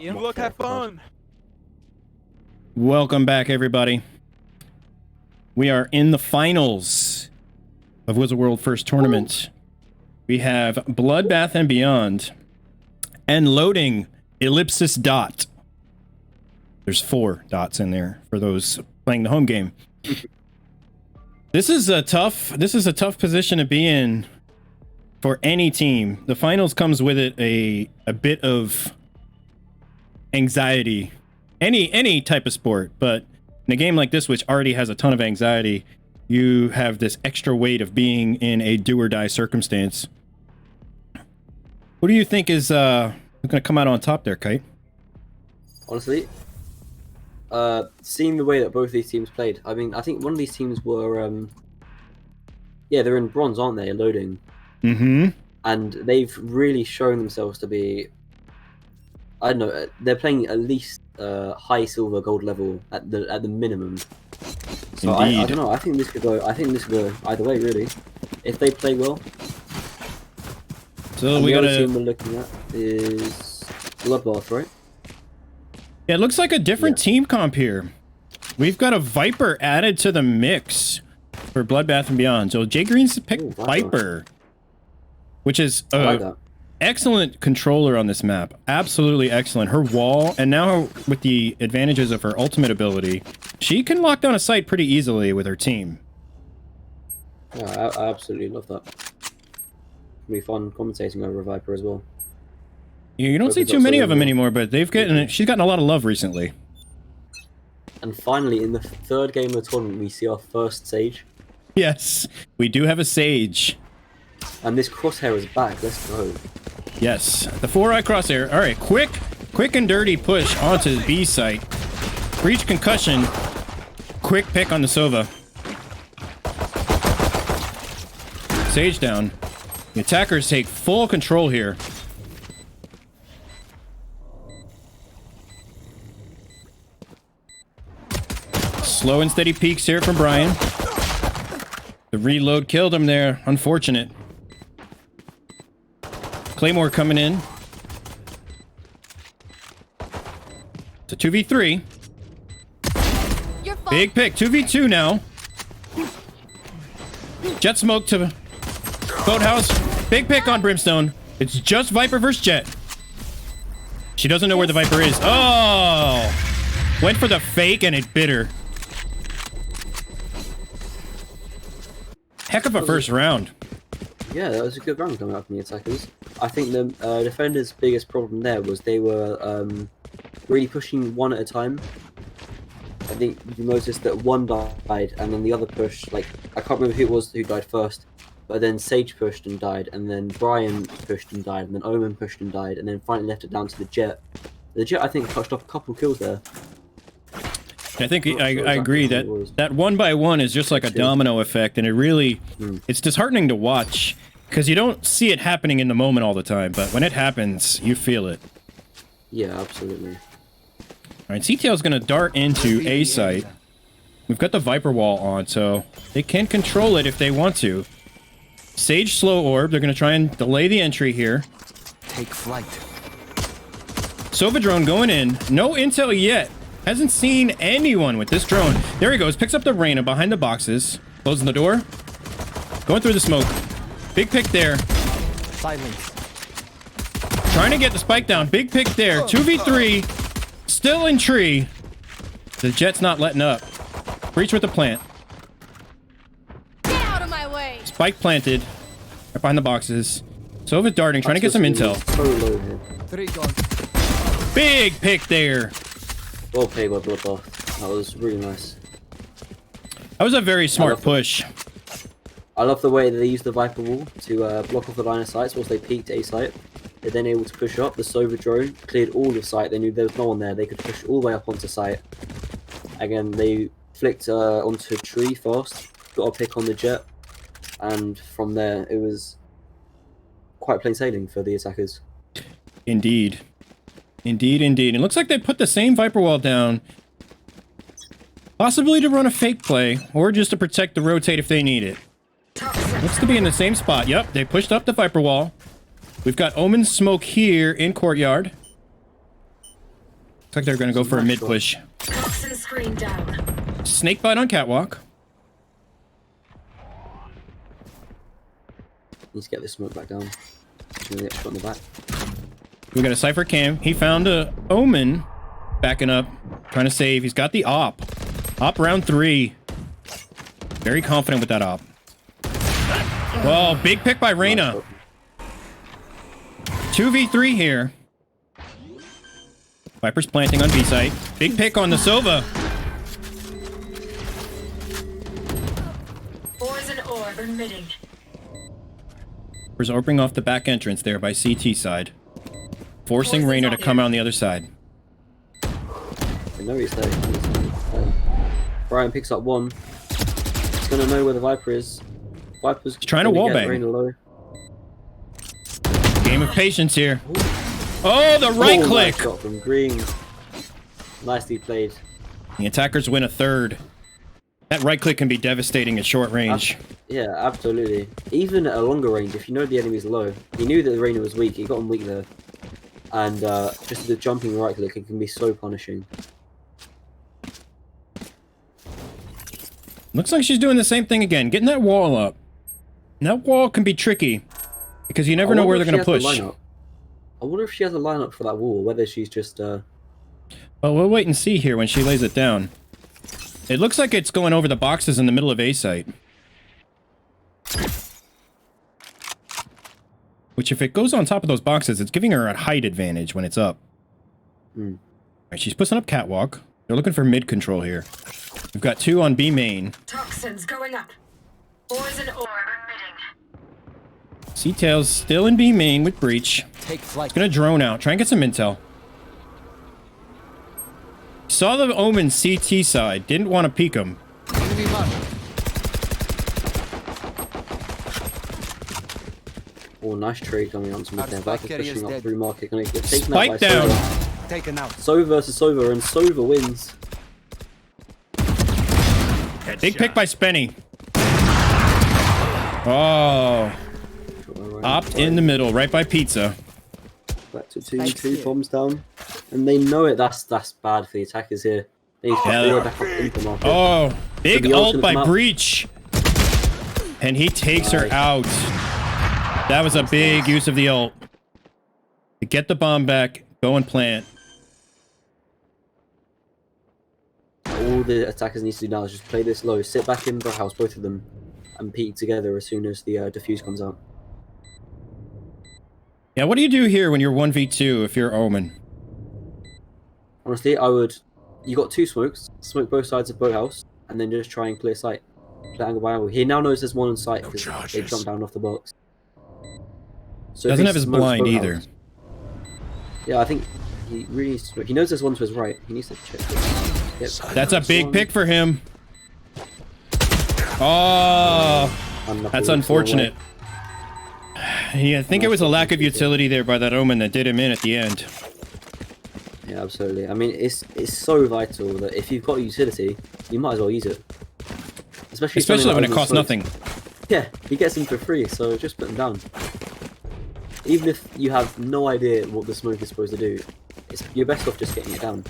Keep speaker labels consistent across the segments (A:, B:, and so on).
A: You look, have fun.
B: Welcome back, everybody. We are in the finals of Wizzle World First Tournament. We have Bloodbath and Beyond and loading ellipsis dot. There's 4 dots in there for those playing the home game. This is a tough position to be in for any team. The finals comes with it a bit of anxiety. Any type of sport, but in a game like this, which already has a ton of anxiety, you have this extra weight of being in a do or die circumstance. What do you think is going to come out on top there, Kite?
C: Honestly, seeing the way that both these teams played, I mean, I think one of these teams were, yeah, they're in bronze, aren't they? Loading.
B: Mm-hmm.
C: And they've really shown themselves to be, I don't know, they're playing at least high silver gold level at the minimum. So I don't know. I think this could go either way, really, if they play well.
B: So
C: and
B: we
C: the
B: got
C: other team we're looking at is Bloodbath, right?
B: Yeah, it looks like a different team comp here. We've got a Viper added to the mix for Bloodbath and Beyond. So Jay Green's picked Viper, which is excellent controller on this map. Absolutely excellent. Her wall, and now with the advantages of her ultimate ability, she can lock down a site pretty easily with her team.
C: Yeah, I absolutely love that. It'll be fun commentating over a Viper as well.
B: Yeah, you don't see too many of them anymore, but she's gotten a lot of love recently.
C: And finally, in the third game of the tournament, we see our first Sage.
B: Yes, we do have a Sage.
C: And this crosshair is back. Let's go.
B: Yes, the 4-eye crosshair. All right, quick and dirty push onto the B site. Breach concussion. Quick pick on the Sova. Sage down. The attackers take full control here. Slow and steady peeks here from Brian. The reload killed him there. Unfortunate. Claymore coming in. It's a 2v3. Big pick. 2v2 now. Jet smoke to Boathouse. Big pick on Brimstone. It's just Viper versus Jet. She doesn't know where the Viper is. Oh! Went for the fake and it bit her. Heck of a first round.
C: Yeah, that was a good round coming out from the attackers. I think the defenders' biggest problem there was they were really pushing one at a time. I think you noticed that one died and then the other pushed, like, I can't remember who it was who died first, but then Sage pushed and died, and then Brian pushed and died, and then Omen pushed and died, and then finally left it down to the Jet. The Jet, I think, touched off a couple kills there.
B: I think I agree that 1-by-1 is just like a domino effect, and it really, it's disheartening to watch because you don't see it happening in the moment all the time, but when it happens, you feel it.
C: Yeah, absolutely.
B: All right, CTL's going to dart into A site. We've got the Viper wall on, so they can control it if they want to. Sage slow orb. They're going to try and delay the entry here.
A: Take flight.
B: Sova drone going in. No intel yet. Hasn't seen anyone with this drone. There he goes. Picks up the Reyna behind the boxes. Closing the door. Going through the smoke. Big pick there.
A: Silence.
B: Trying to get the spike down. Big pick there. 2v3. Still in tree. The Jet's not letting up. Breach with the plant.
D: Get out of my way.
B: Spike planted. Right behind the boxes. Sova darting. Trying to get some intel.
C: So low here.
A: 3 gone.
B: Big pick there.
C: Well played by Bloodbath. That was really nice.
B: That was a very smart push.
C: I love the way that they used the Viper wall to block off the line of sight once they peeked A site. They're then able to push up. The Sova drone cleared all of sight. They knew there was no one there. They could push all the way up onto site. Again, they flicked onto a tree fast, got a pick on the Jet, and from there it was quite plain sailing for the attackers.
B: Indeed. Indeed, indeed. It looks like they put the same Viper wall down, possibly to run a fake play, or just to protect the rotate if they need it. Looks to be in the same spot. Yep, they pushed up the Viper wall. We've got Omen's smoke here in courtyard. Looks like they're going to go for a mid push.
E: Toxin screen down.
B: Snake bite on catwalk.
C: Need to get this smoke back down. Gonna get shot in the back.
B: We got a Cypher cam. He found a Omen backing up, trying to save. He's got the op. Op round 3. Very confident with that op. Well, big pick by Reyna. 2v3 here. Viper's planting on B site. Big pick on the Sova.
E: Poison orb emitting.
B: Viper's opening off the back entrance there by CT side. Forcing Reyna to come on the other side.
C: I know he's there. Brian picks up one. He's gonna know where the Viper is. Viper's
B: trying to wallbang.
C: Reyna low.
B: Game of patience here. Oh, the right click!
C: Nice shot from Green. Nicely played.
B: The attackers win a third. That right click can be devastating at short range.
C: Yeah, absolutely. Even at a longer range, if you know the enemy's low, he knew that the Reyna was weak, he got him weak there. And just the jumping right click, it can be so punishing.
B: Looks like she's doing the same thing again, getting that wall up. And that wall can be tricky, because you never know where they're going to push.
C: I wonder if she has a lineup for that wall, whether she's just...
B: Well, we'll wait and see here when she lays it down. It looks like it's going over the boxes in the middle of A site. Which, if it goes on top of those boxes, it's giving her a height advantage when it's up.
C: Hmm.
B: Alright, she's pushing up catwalk. They're looking for mid control here. We've got 2 on B main.
E: Toxins going up. Poison orb emitting.
B: C-Tails still in B main with breach.
A: Take flight.
B: It's gonna drone out. Try and get some intel. Saw the Omen CT side. Didn't want to peek him.
A: Enemy mark.
C: Oh, nice trade coming on to mid there.
A: Our spike
C: Viper's
A: carrier is
C: pushing up
A: dead.
C: through market. Gonna get taken out by
B: Spike down.
C: Sova.
A: Taken out.
C: Sova versus Sova, and Sova wins.
B: Big pick by Spenny. Oh. Opt in the middle, right by Pizza.
C: Back to 2v2, bombs down. And they know it, that's bad for the attackers here. They need to
B: Yeah.
C: go back up into market.
B: Oh, big
C: the
B: ult
C: ultimate
B: by
C: map.
B: Breach. And he takes her
C: Nice.
B: out. That was a big use of the ult. To get the bomb back, go and plant.
C: All the attackers need to do now is just play this low, sit back in the house, both of them, and peek together as soon as the defuse comes out.
B: Yeah, what do you do here when you're 1v2 if you're Omen?
C: Honestly, you got 2 smokes, smoke both sides of boathouse, and then just try and clear sight. Play angle by angle. He now knows there's one in sight because they jumped down off the box. So if
B: Doesn't
C: he
B: have his
C: smokes
B: blind
C: boathouse-
B: either.
C: Yeah, I think he really needs to smoke. He knows there's one to his right. He needs to check it. Yep.
B: That's a big pick for him. Oh,
C: Unlucky,
B: that's
C: it's
B: unfortunate. Yeah, I think it was a lack of utility there by that Omen that did him in at the end.
C: Yeah, absolutely. I mean, it's so vital that if you've got utility, you might as well use it. Especially
B: Especially
C: something
B: when
C: like
B: it costs
C: Omen's
B: nothing.
C: smokes. Yeah, he gets them for free, so just put them down. Even if you have no idea what the smoke is supposed to do, you're best off just getting it down.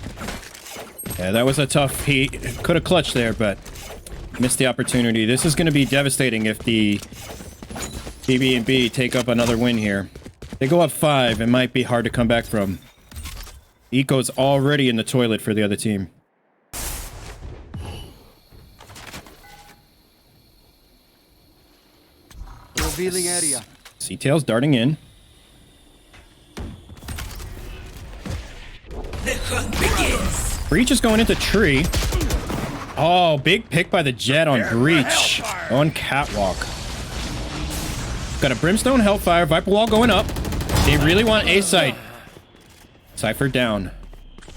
B: Yeah, that was a tough... He could have clutched there, but missed the opportunity. This is going to be devastating if the BB&B take up another win here. They go up 5, it might be hard to come back from. Eco's already in the toilet for the other team.
A: Revealing area.
B: C-Tails darting in. Breach is going into tree. Oh, big pick by the Jet on Breach. On Catwalk. Got a Brimstone Hellfire. Viper Wall going up. They really want A site. Cypher down.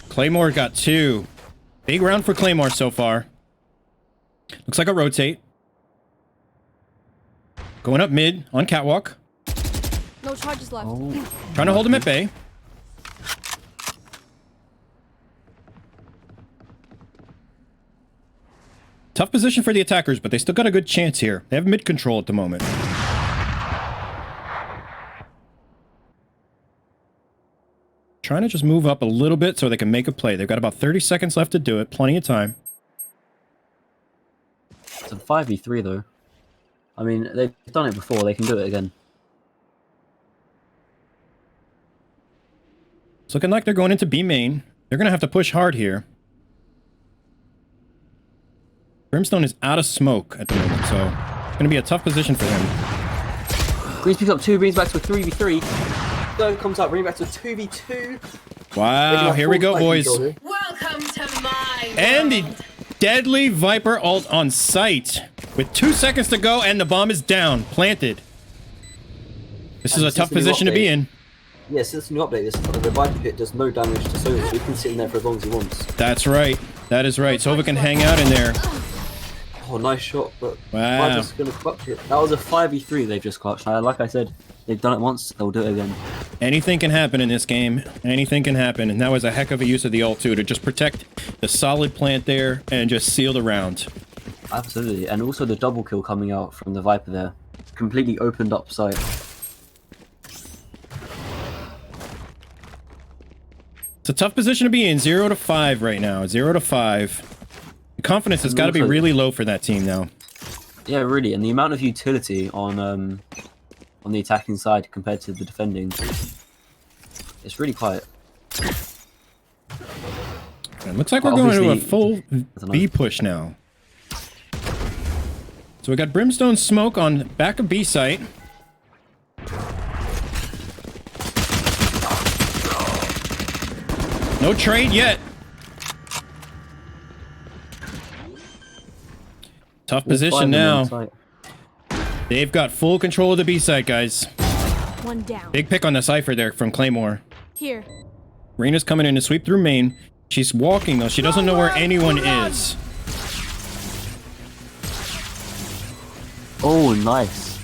B: Claymore got 2. Big round for Claymore so far. Looks like a rotate. Going up mid on Catwalk.
D: No charges left.
B: Trying to hold him at bay. Tough position for the attackers, but they still got a good chance here. They have mid control at the moment. Trying to just move up a little bit so they can make a play. They've got about 30 seconds left to do it. Plenty of time.
C: It's a 5v3 though. I mean, they've done it before. They can do it again.
B: It's looking like they're going into B main. They're going to have to push hard here. Brimstone is out of smoke at the moment, so it's going to be a tough position for him.
C: Greens picks up 2, brings back to a 3v3. Go comes up, bring back to a 2v2.
B: Wow, here we go, boys.
E: Welcome to my
B: And the
E: world.
B: deadly Viper ult on site. With 2 seconds to go, and the bomb is down. Planted. This is a tough position to be in.
C: Yeah, since the new update, the Viper pit does no damage to Sova, so he can sit in there for as long as he wants.
B: That's right. That is right. Sova can hang out in there.
C: Oh, nice shot, but
B: Wow.
C: Viper's gonna clutch it. That was a 5v3 they've just clutched. Like I said, they've done it once, they'll do it again.
B: Anything can happen in this game. Anything can happen. And that was a heck of a use of the ult, too, to just protect the solid plant there and just seal the round.
C: Absolutely, and also the double kill coming out from the Viper there. Completely opened up sight.
B: It's a tough position to be in. 0 to 5 right now. 0 to 5. The confidence has got to be really low for that team now.
C: Yeah, really, and the amount of utility on the attacking side compared to the defending, it's really quiet.
B: It looks like we're
C: But
B: going to a
C: obviously-
B: full
C: don't know.
B: B push now. So we got Brimstone smoke on back of B site. No trade yet. Tough position now. They've got full control of the B site, guys.
D: One down.
B: Big pick on the Cypher there from Claymore.
D: Here.
B: Reina's coming in to sweep through main. She's walking though. She doesn't know where anyone is.
C: Oh, nice.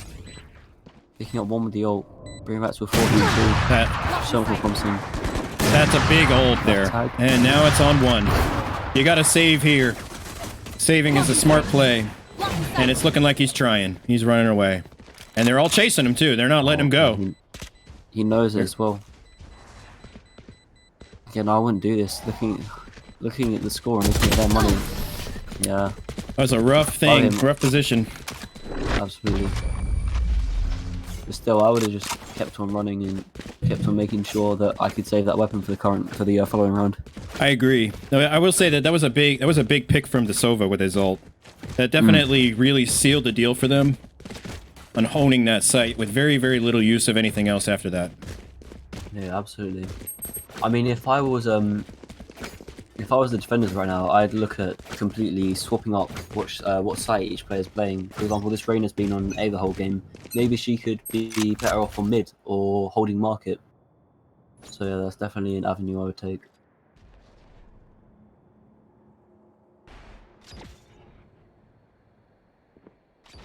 C: Picking up one with the ult. Bring it back to a 4v2.
B: That
C: So promising.
B: That's a big ult there. And now it's on 1. You gotta save here. Saving is a smart play. And it's looking like he's trying. He's running away. And they're all chasing him too. They're not letting him go.
C: He knows it as well. Again, I wouldn't do this. Looking at the score and looking at their money. Yeah,
B: That was a rough thing.
C: him.
B: Rough position.
C: absolutely. But still, I would have just kept on running and kept on making sure that I could save that weapon for the following round.
B: I agree. No, I will say that was a big pick from Sova with his ult. That definitely really sealed the deal for them on honing that site with very, very little use of anything else after that.
C: Yeah, absolutely. I mean, if I was the defenders right now, I'd look at completely swapping up what site each player's playing. For example, this Reina's been on A the whole game. Maybe she could be better off on mid or holding market. So yeah, that's definitely an avenue I would take.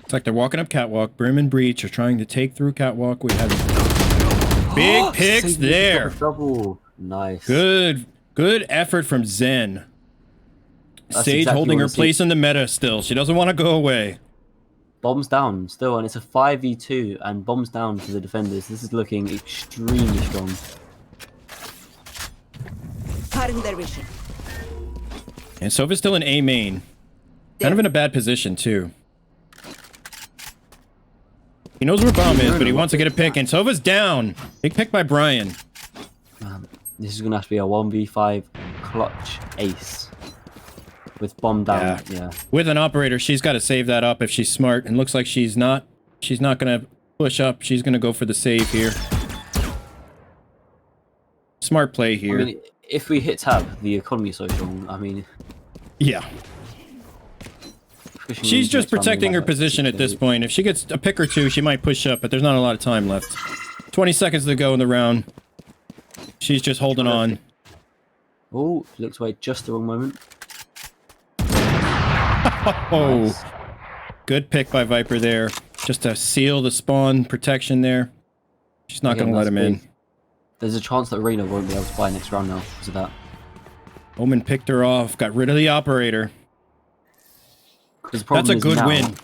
B: It's like they're walking up catwalk. Brim and Breach are trying to take through catwalk. We have big picks
C: Save me,
B: there.
C: double. Nice.
B: Good effort from Zen.
C: That's
B: Sage
C: exactly
B: holding
C: what
B: her
C: I see.
B: place in the meta still. She doesn't want to go away.
C: Bombs down still, and it's a 5v2, and bombs down to the defenders. This is looking extremely strong.
F: Cutting their vision.
B: And Sova's still in A main. Kind of in a bad position too. He knows where bomb is, but he wants to get a pick, and Sova's down. Big pick by Brian.
C: This is gonna have to be a 1v5 clutch ace with bomb down. Yeah.
B: With an operator, she's got to save that up if she's smart. And looks like she's not. She's not gonna push up. She's gonna go for the save here. Smart play here.
C: I mean, if we hit tab, the economy is so strong. I mean,
B: Yeah.
C: pushing
B: She's
C: into
B: just
C: next round
B: protecting her
C: like that,
B: position at this point. If she gets a pick or two, she might push up, but there's not a lot of time left. 20 seconds to go in the round. She's just holding on.
C: Oh, looks away just the wrong moment.
B: Oh,
C: Nice.
B: good pick by Viper there. Just to seal the spawn protection there. She's not
C: Again,
B: going to let
C: that's
B: him in.
C: big. There's a chance that Reina won't be able to buy next round now because of that.
B: Omen picked her off, got rid of the operator.
C: 'Cause the problem
B: That's a
C: is
B: good
C: now-
B: win.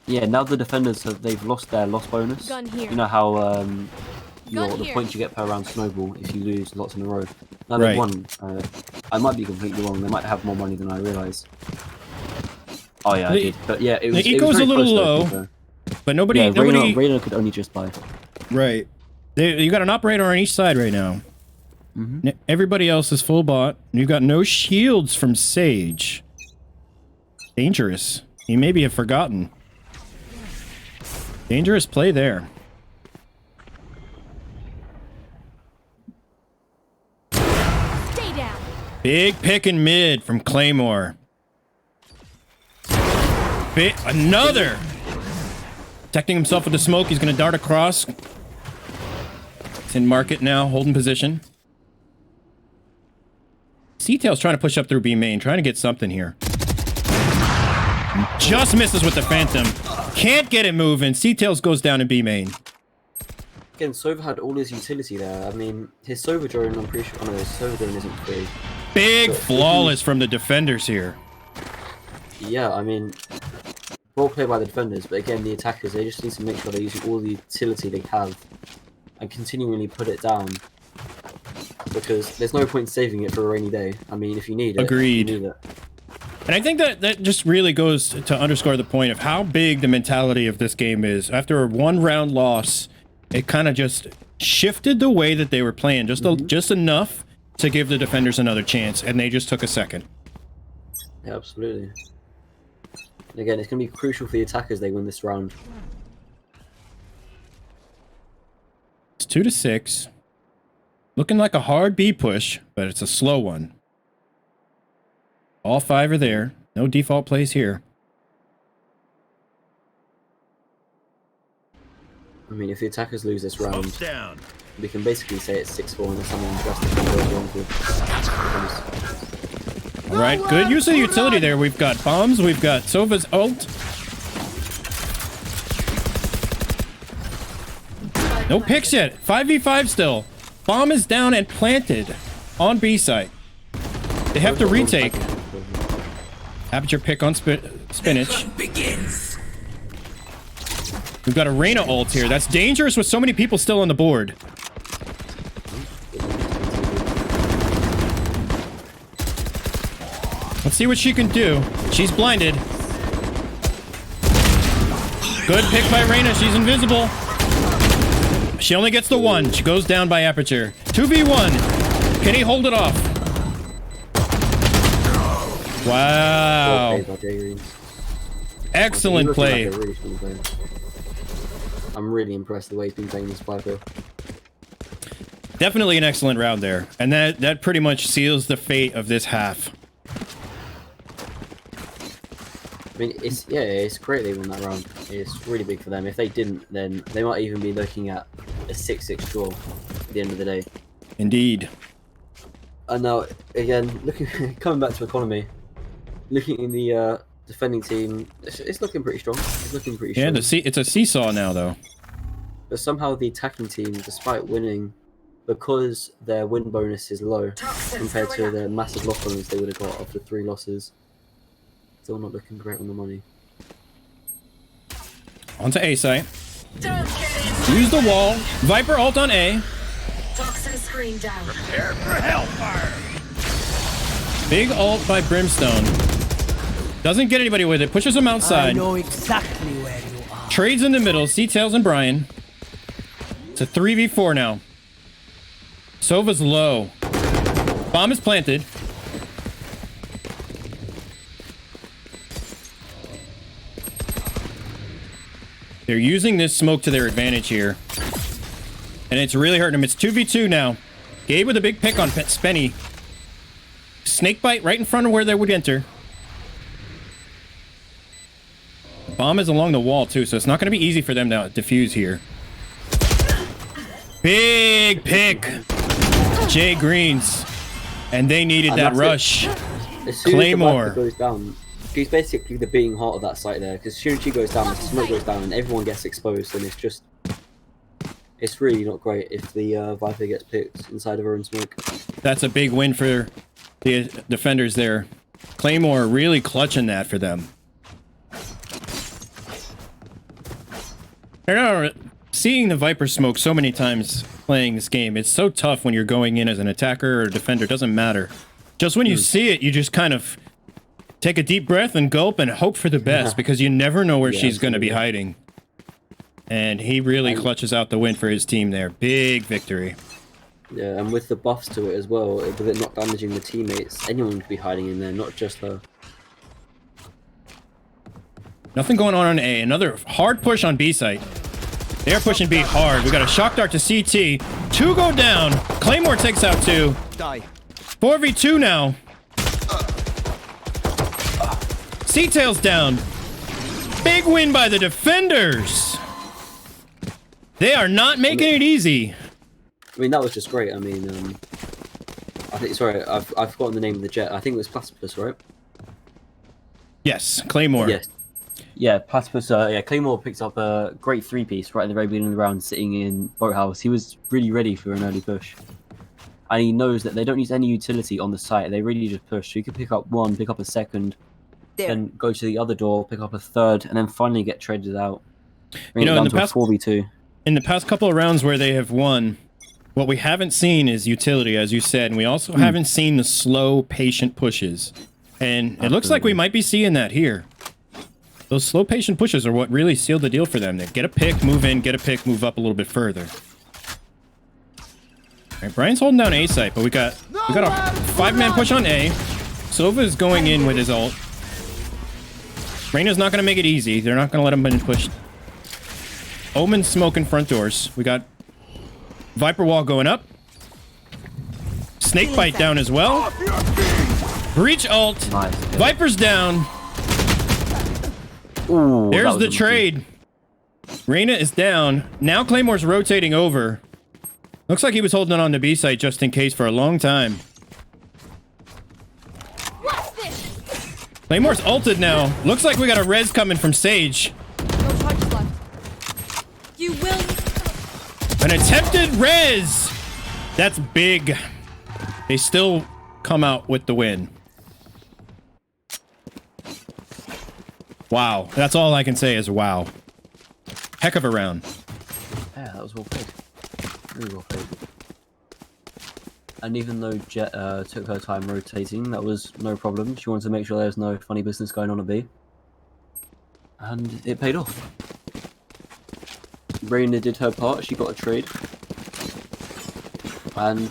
C: Yeah, now the defenders they've lost their loss bonus.
D: Gun here.
C: You know how the
D: here.
C: points you get per round snowball if you lose lots in a row. Now
B: Right.
C: they've won. I might be completely wrong. They might have more money than I realise. Oh yeah, I
B: The-
C: did. But yeah, it was.
B: the
C: it was
B: eco's
C: very
B: a little
C: close, though,
B: low.
C: to be fair.
B: But nobody,
C: Yeah,
B: nobody.
C: Reyna could only just buy.
B: Right. You got an operator on each side right now. Everybody else is full bot. You've got no shields from Sage. Dangerous. You maybe have forgotten. Dangerous play there.
D: Stay down.
B: Big pick in mid from Claymore. Another! Protecting himself with the smoke. He's going to dart across. It's in market now, holding position. C-Tail's trying to push up through B main, trying to get something here. Just misses with the Phantom. Can't get it moving. C-Tails goes down in B main.
C: Again, Sova had all his utility there. I mean, his Sova drone, I'm pretty sure. Oh no, his Sova drone isn't free.
B: Big flawless from the defenders here.
C: Yeah, I mean, well played by the defenders, but again, the attackers, they just need to make sure they're using all the utility they have and continually put it down. Because there's no point in saving it for a rainy day. I mean, if you need it,
B: Agreed.
C: you need it.
B: And I think that just really goes to underscore the point of how big the mentality of this game is. After a one-round loss, it kind of just shifted the way that they were playing just enough to give the defenders another chance, and they just took a second.
C: Yeah, absolutely. And again, it's going to be crucial for the attackers they win this round.
B: It's 2-6. Looking like a hard B push, but it's a slow one. All 5 are there. No default plays here.
C: I mean, if the attackers lose this round, we can basically say it's 6-4 unless something drastic goes wrong with.
B: All right, good use of the utility there. We've got bombs. We've got Sova's ult. No picks yet. 5v5 still. Bomb is down and planted on B site. They have to retake. Aperture pick on spinach. We've got a Reyna ult here. That's dangerous with so many people still on the board. Let's see what she can do. She's blinded. Good pick by Reyna. She's invisible. She only gets the 1. She goes down by Aperture. 2v1. Can he hold it off? Wow. Excellent play.
C: I'm really impressed the way he's been playing this Viper.
B: Definitely an excellent round there. And that pretty much seals the fate of this half.
C: I mean, it's great they won that round. It's really big for them. If they didn't, then they might even be looking at a 6-6 draw at the end of the day.
B: Indeed.
C: And now, again, coming back to economy, looking in the defending team, it's looking pretty strong. It's looking pretty strong.
B: Yeah, it's a seesaw now, though.
C: But somehow the attacking team, despite winning, because their win bonus is low compared to the massive loss bonus they would have got after 3 losses, still not looking great on the money.
B: Onto A site. Use the wall. Viper ult on A.
E: Toxin screen down.
B: Big ult by Brimstone. Doesn't get anybody with it. Pushes him
F: I
B: outside.
F: know exactly where you are.
B: Trades in the middle. C-Tails and Brian. It's a 3v4 now. Sova's low. Bomb is planted. They're using this smoke to their advantage here. And it's really hurting them. It's 2v2 now. Gabe with a big pick on Spenny. Snakebite right in front of where they would enter. Bomb is along the wall too, so it's not going to be easy for them to defuse here. Big pick. Jay Greens. And they needed that rush.
C: As soon
B: Claymore.
C: as the Viper goes down, she's basically the beating heart of that site there, because as soon as she goes down, the smoke goes down and everyone gets exposed, and it's really not great if the Viper gets picked inside of her own smoke.
B: That's a big win for the defenders there. Claymore really clutching that for them. No, seeing the Viper smoke so many times playing this game. It's so tough when you're going in as an attacker or a defender. It doesn't matter. Just when you see it, you just kind of take a deep breath and gulp and hope for the best because you never know where she's going to be hiding. And he really clutches out the win for his team there. Big victory.
C: Yeah, and with the buffs to it as well, with it not damaging the teammates, anyone could be hiding in there, not just her.
B: Nothing going on A. Another hard push on B site. They're pushing B hard. We got a shock dart to CT. 2 go down. Claymore takes out 2.
A: Die.
B: 4v2 now. C-Tail's down. Big win by the defenders. They are not making it easy.
C: I mean, that was just great. I mean, I think, sorry, I've forgotten the name of the jet. I think it was Platypus, right?
B: Yes, Claymore.
C: Yes. Yeah, Platypus, yeah, Claymore picked up a great 3-piece right at the very beginning of the round, sitting in Boathouse. He was really ready for an early push. And he knows that they don't use any utility on the site. They really just push. So you could pick up 1, pick up a 2nd, then go to the other door, pick up a 3rd, and then finally get traded out.
B: You know, in the past
C: 4v2.
B: In the past couple of rounds where they have won, what we haven't seen is utility, as you said, and we also haven't seen the slow, patient pushes. And it looks like we might be seeing that here. Those slow, patient pushes are what really sealed the deal for them. They get a pick, move in, get a pick, move up a little bit further. All right, Brian's holding down A site, but we got a 5-man push on A. Sova is going in with his ult. Reyna's not going to make it easy. They're not going to let him in push. Omen's smoking front doors. We got Viper wall going up. Snakebite down as well. Breach ult.
C: Nice.
B: Viper's down.
C: Ooh,
B: there's the trade. Reyna is down. Now Claymore's rotating over. Looks like he was holding on to B site just in case for a long time. Claymore's ulted now. Looks like we got a res coming from Sage.
D: No charges left. You will.
B: An attempted res. That's big. They still come out with the win. Wow. That's all I can say is wow. Heck of a round.
C: Yeah, that was well played. Really well played. And even though Jet took her time rotating, that was no problem. She wanted to make sure there was no funny business going on at B. And it paid off. Reyna did her part, she got a trade. And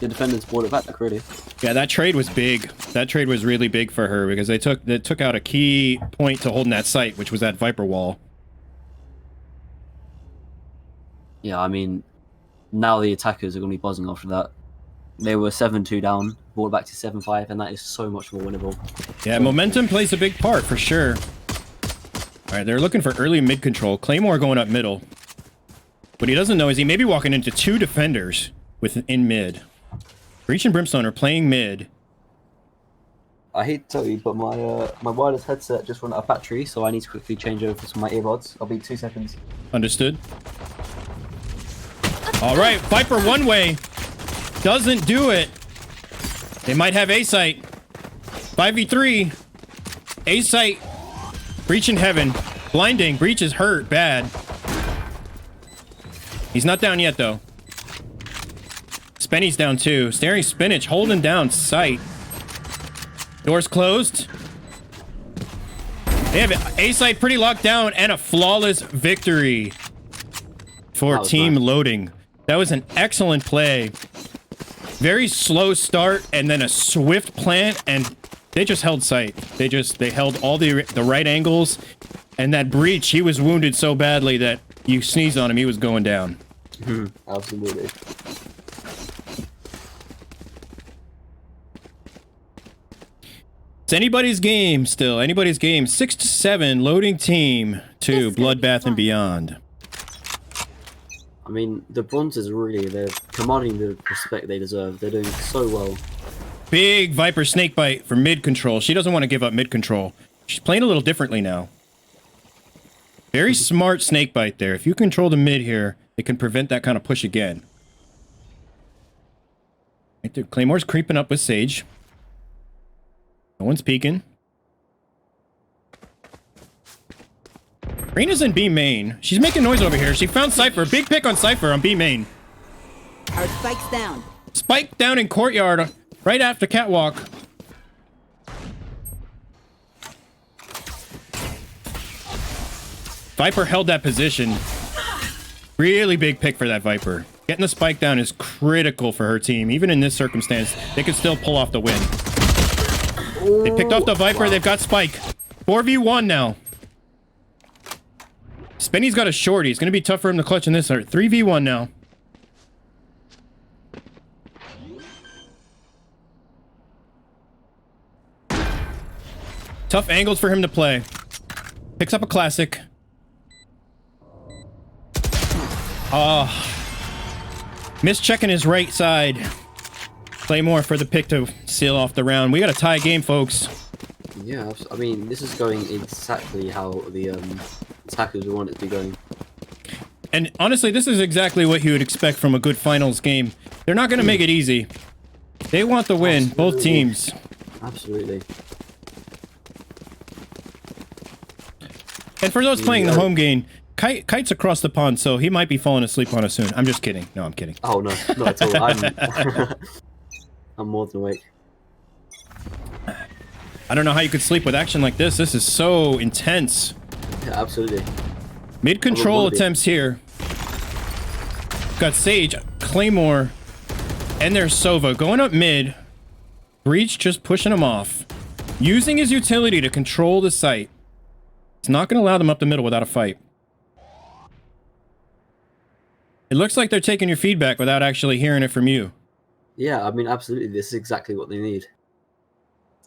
C: the defenders brought it back, really.
B: Yeah, that trade was big. That trade was really big for her because they took out a key point to holding that site, which was that Viper wall.
C: Yeah, I mean, now the attackers are going to be buzzing after that. They were 7-2 down, brought it back to 7-5, and that is so much more winnable.
B: Yeah, momentum plays a big part for sure. All right, they're looking for early mid control. Claymore going up middle. What he doesn't know is he may be walking into 2 defenders in mid. Breach and Brimstone are playing mid.
C: I hate to tell you, but my wireless headset just ran out of battery, so I need to quickly change over to my earbuds. I'll be 2 seconds.
B: Understood. All right, Viper one way. Doesn't do it. They might have A site. 5v3. A site. Breach in heaven. Blinding. Breach is hurt bad. He's not down yet, though. Spenny's down, too. Staring Spinach holding down sight. Doors closed. They have A site pretty locked down and a flawless victory for Team
C: nice.
B: Loading. That was an excellent play. Very slow start and then a swift plant, and they just held sight. They held all the right angles, and that Breach, he was wounded so badly that you sneeze on him, he was going down.
C: Absolutely.
B: It's anybody's game still. Anybody's game. 6-7, Loading Team to Bloodbath and Beyond.
C: I mean, the bronzes really, they're commanding the respect they deserve. They're doing so well.
B: Big Viper Snakebite for mid control. She doesn't want to give up mid control. She's playing a little differently now. Very smart Snakebite there. If you control the mid here, it can prevent that kind of push again. Right there. Claymore's creeping up with Sage. No one's peeking. Reina's in B main. She's making noise over here. She found Cypher. Big pick on Cypher on B main.
F: Our spike's down.
B: Spike down in courtyard right after catwalk. Viper held that position. Really big pick for that Viper. Getting the spike down is critical for her team. Even in this circumstance, they could still pull off the win. They picked off the Viper. Wow. They've got spike. 4v1 now. Spenny's got a shorty. It's going to be tough for him to clutch in this. 3v1 now. Tough angles for him to play. Picks up a classic. Missed checking his right side. Play more for the pick to seal off the round. We got a tie game, folks.
C: Yeah, I mean, this is going exactly how the attackers would want it to be going.
B: And honestly, this is exactly what you would expect from a good finals game. They're not going to make it easy. They want the win,
C: Absolutely.
B: both teams.
C: Absolutely.
B: And for those playing the home game, Kite's across the pond, so he might be falling asleep on us soon. I'm just kidding. No, I'm kidding.
C: Oh, no, not at all. I'm more than awake.
B: I don't know how you could sleep with action like this. This is so intense.
C: Yeah, absolutely.
B: Mid-control attempts here. Got Sage, Claymore, and there's Sova going up mid. Breach just pushing him off. Using his utility to control the site. It's not going to allow them up the middle without a fight. It looks like they're taking your feedback without actually hearing it from you.
C: Yeah, I mean, absolutely. This is exactly what they need.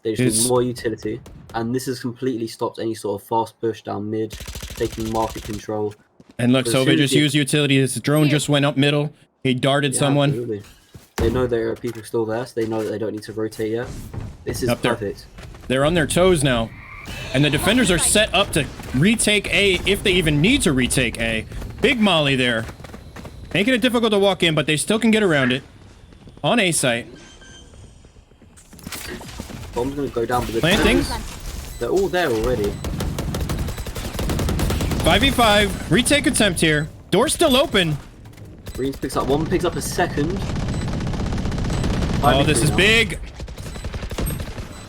C: They just need more utility. And this has completely stopped any sort of fast push down mid, taking market control.
B: And look, Sova just used utility. His drone just went up middle. He darted someone.
C: Absolutely. They know there are people still there, so they know that they don't need to rotate yet. This is
B: up there.
C: perfect.
B: They're on their toes now. And the defenders are set up to retake A if they even need to retake A. Big molly there. Making it difficult to walk in, but they still can get around it. On A site.
C: Bomb's going to go down, but the
B: planting.
C: They're all there already.
B: 5v5. Retake attempt here. Door's still open.
C: Greens picks up one, picks up a second.
B: Oh, this is big.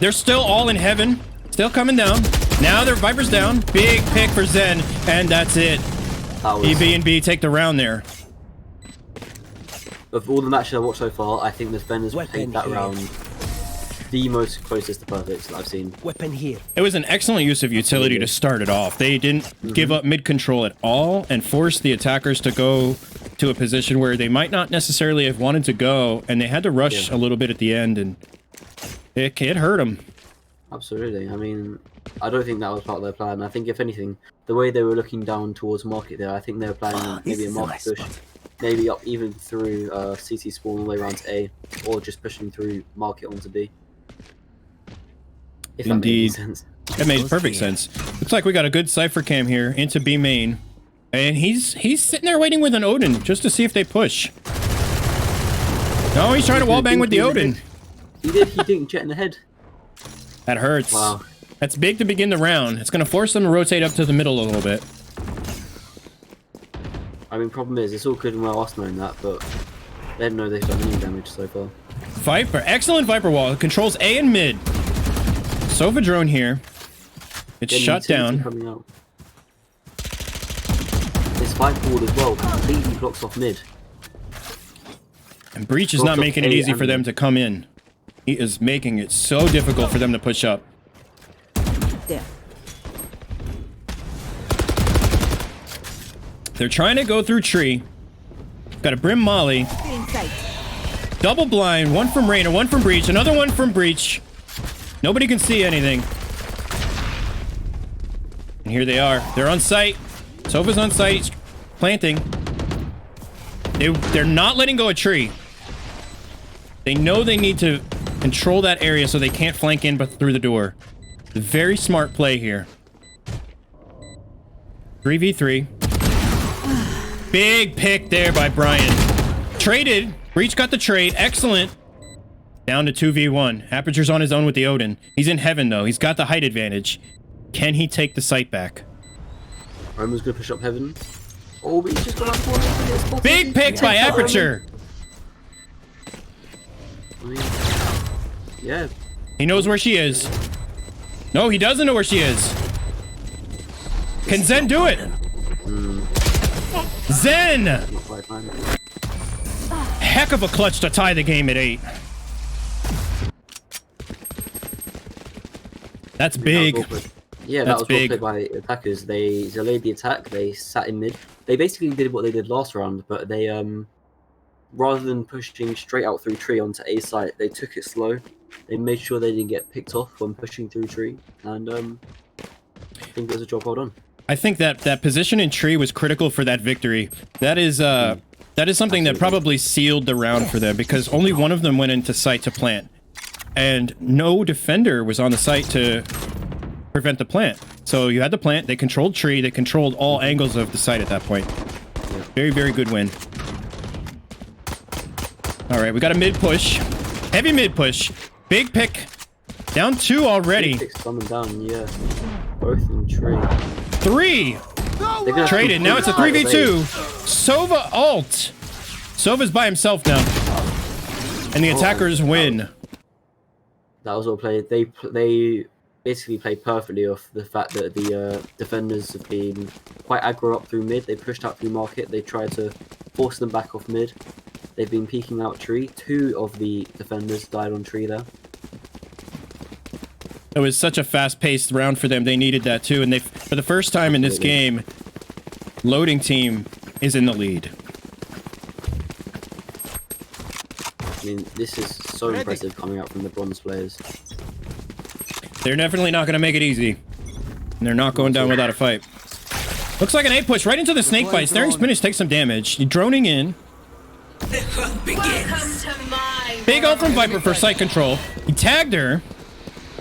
B: They're still all in heaven. Still coming down. Now their Viper's down. Big pick for Zen. And that's it. EB and B take the round there.
C: Of all the matches I've watched so far, I think the defenders played that round the most closest to perfect that I've seen.
F: Weapon here.
B: It was an excellent use of utility to start it off. They didn't give up mid-control at all and force the attackers to go to a position where they might not necessarily have wanted to go, and they had to rush a little bit at the end, and it hurt them.
C: Absolutely. I mean, I don't think that was part of their plan. I think, if anything, the way they were looking down towards market there, I think they were planning maybe a market push. Maybe up even through CT spawn all the way around to A, or just pushing through market onto B. If that made sense.
B: That made perfect sense. Looks like we got a good Cypher cam here into B main. And he's sitting there waiting with an Odin just to see if they push. No, he's trying to wallbang with the Odin.
C: He didn't jet in the head.
B: That hurts.
C: Wow.
B: That's big to begin the round. It's going to force them to rotate up to the middle a little bit.
C: I mean, problem is, it's all good and well us knowing that, but they don't know they've done any damage so far.
B: Viper, excellent Viper wall. It controls A and mid. Sova drone here. It's shut down.
C: Coming out. This fight wall as well completely blocks off mid.
B: And Breach is not making it easy for them to come in. He is making it so difficult for them to push up.
F: There.
B: They're trying to go through tree. Got a Brim Molly. Double blind. One from Reyna, one from Breach, another one from Breach. Nobody can see anything. And here they are. They're on site. Sova's on site. He's planting. They're not letting go of tree. They know they need to control that area so they can't flank in but through the door. Very smart play here. 3v3. Big pick there by Brian. Traded. Breach got the trade. Excellent. Down to 2v1. Aperture's on his own with the Odin. He's in heaven, though. He's got the height advantage. Can he take the site back?
C: Roman's gonna push up heaven. Oh, but he's just got up 4.
B: Big pick by Aperture.
C: I mean, yeah.
B: He knows where she is. No, he doesn't know where she is. Can Zen do it? Zen!
C: Not quite fine.
B: Heck of a clutch to tie the game at 8. That's big.
C: Yeah, that was well played by attackers. They delayed the attack. They sat in mid. They basically did what they did last round, but they rather than pushing straight out through tree onto A site, they took it slow. They made sure they didn't get picked off when pushing through tree, and I think it was a job well done.
B: I think that position in tree was critical for that victory. That is something that probably sealed the round for them, because only one of them went into site to plant, and no defender was on the site to prevent the plant. So you had the plant, they controlled tree, they controlled all angles of the site at that point. Very, very good win. All right, we got a mid push. Heavy mid push. Big pick. Down 2 already.
C: Coming down, yeah. Both in tree.
B: 3. Traded. Now it's a 3v2. Sova ult. Sova's by himself now. And the attackers win.
C: That was well played. They basically played perfectly off the fact that the defenders have been quite aggro up through mid. They pushed out through market. They tried to force them back off mid. They've been peeking out tree. 2 of the defenders died on tree there.
B: It was such a fast-paced round for them. They needed that too. And they, for the first time in this game, loading team is in the lead.
C: I mean, this is so impressive coming out from the bronze players.
B: They're definitely not going to make it easy. And they're not going down without a fight. Looks like an A push right into the snake bite. Staring Spinach takes some damage. He's droning in.
E: Welcome to my
B: Big ult from Viper for site control. He tagged her.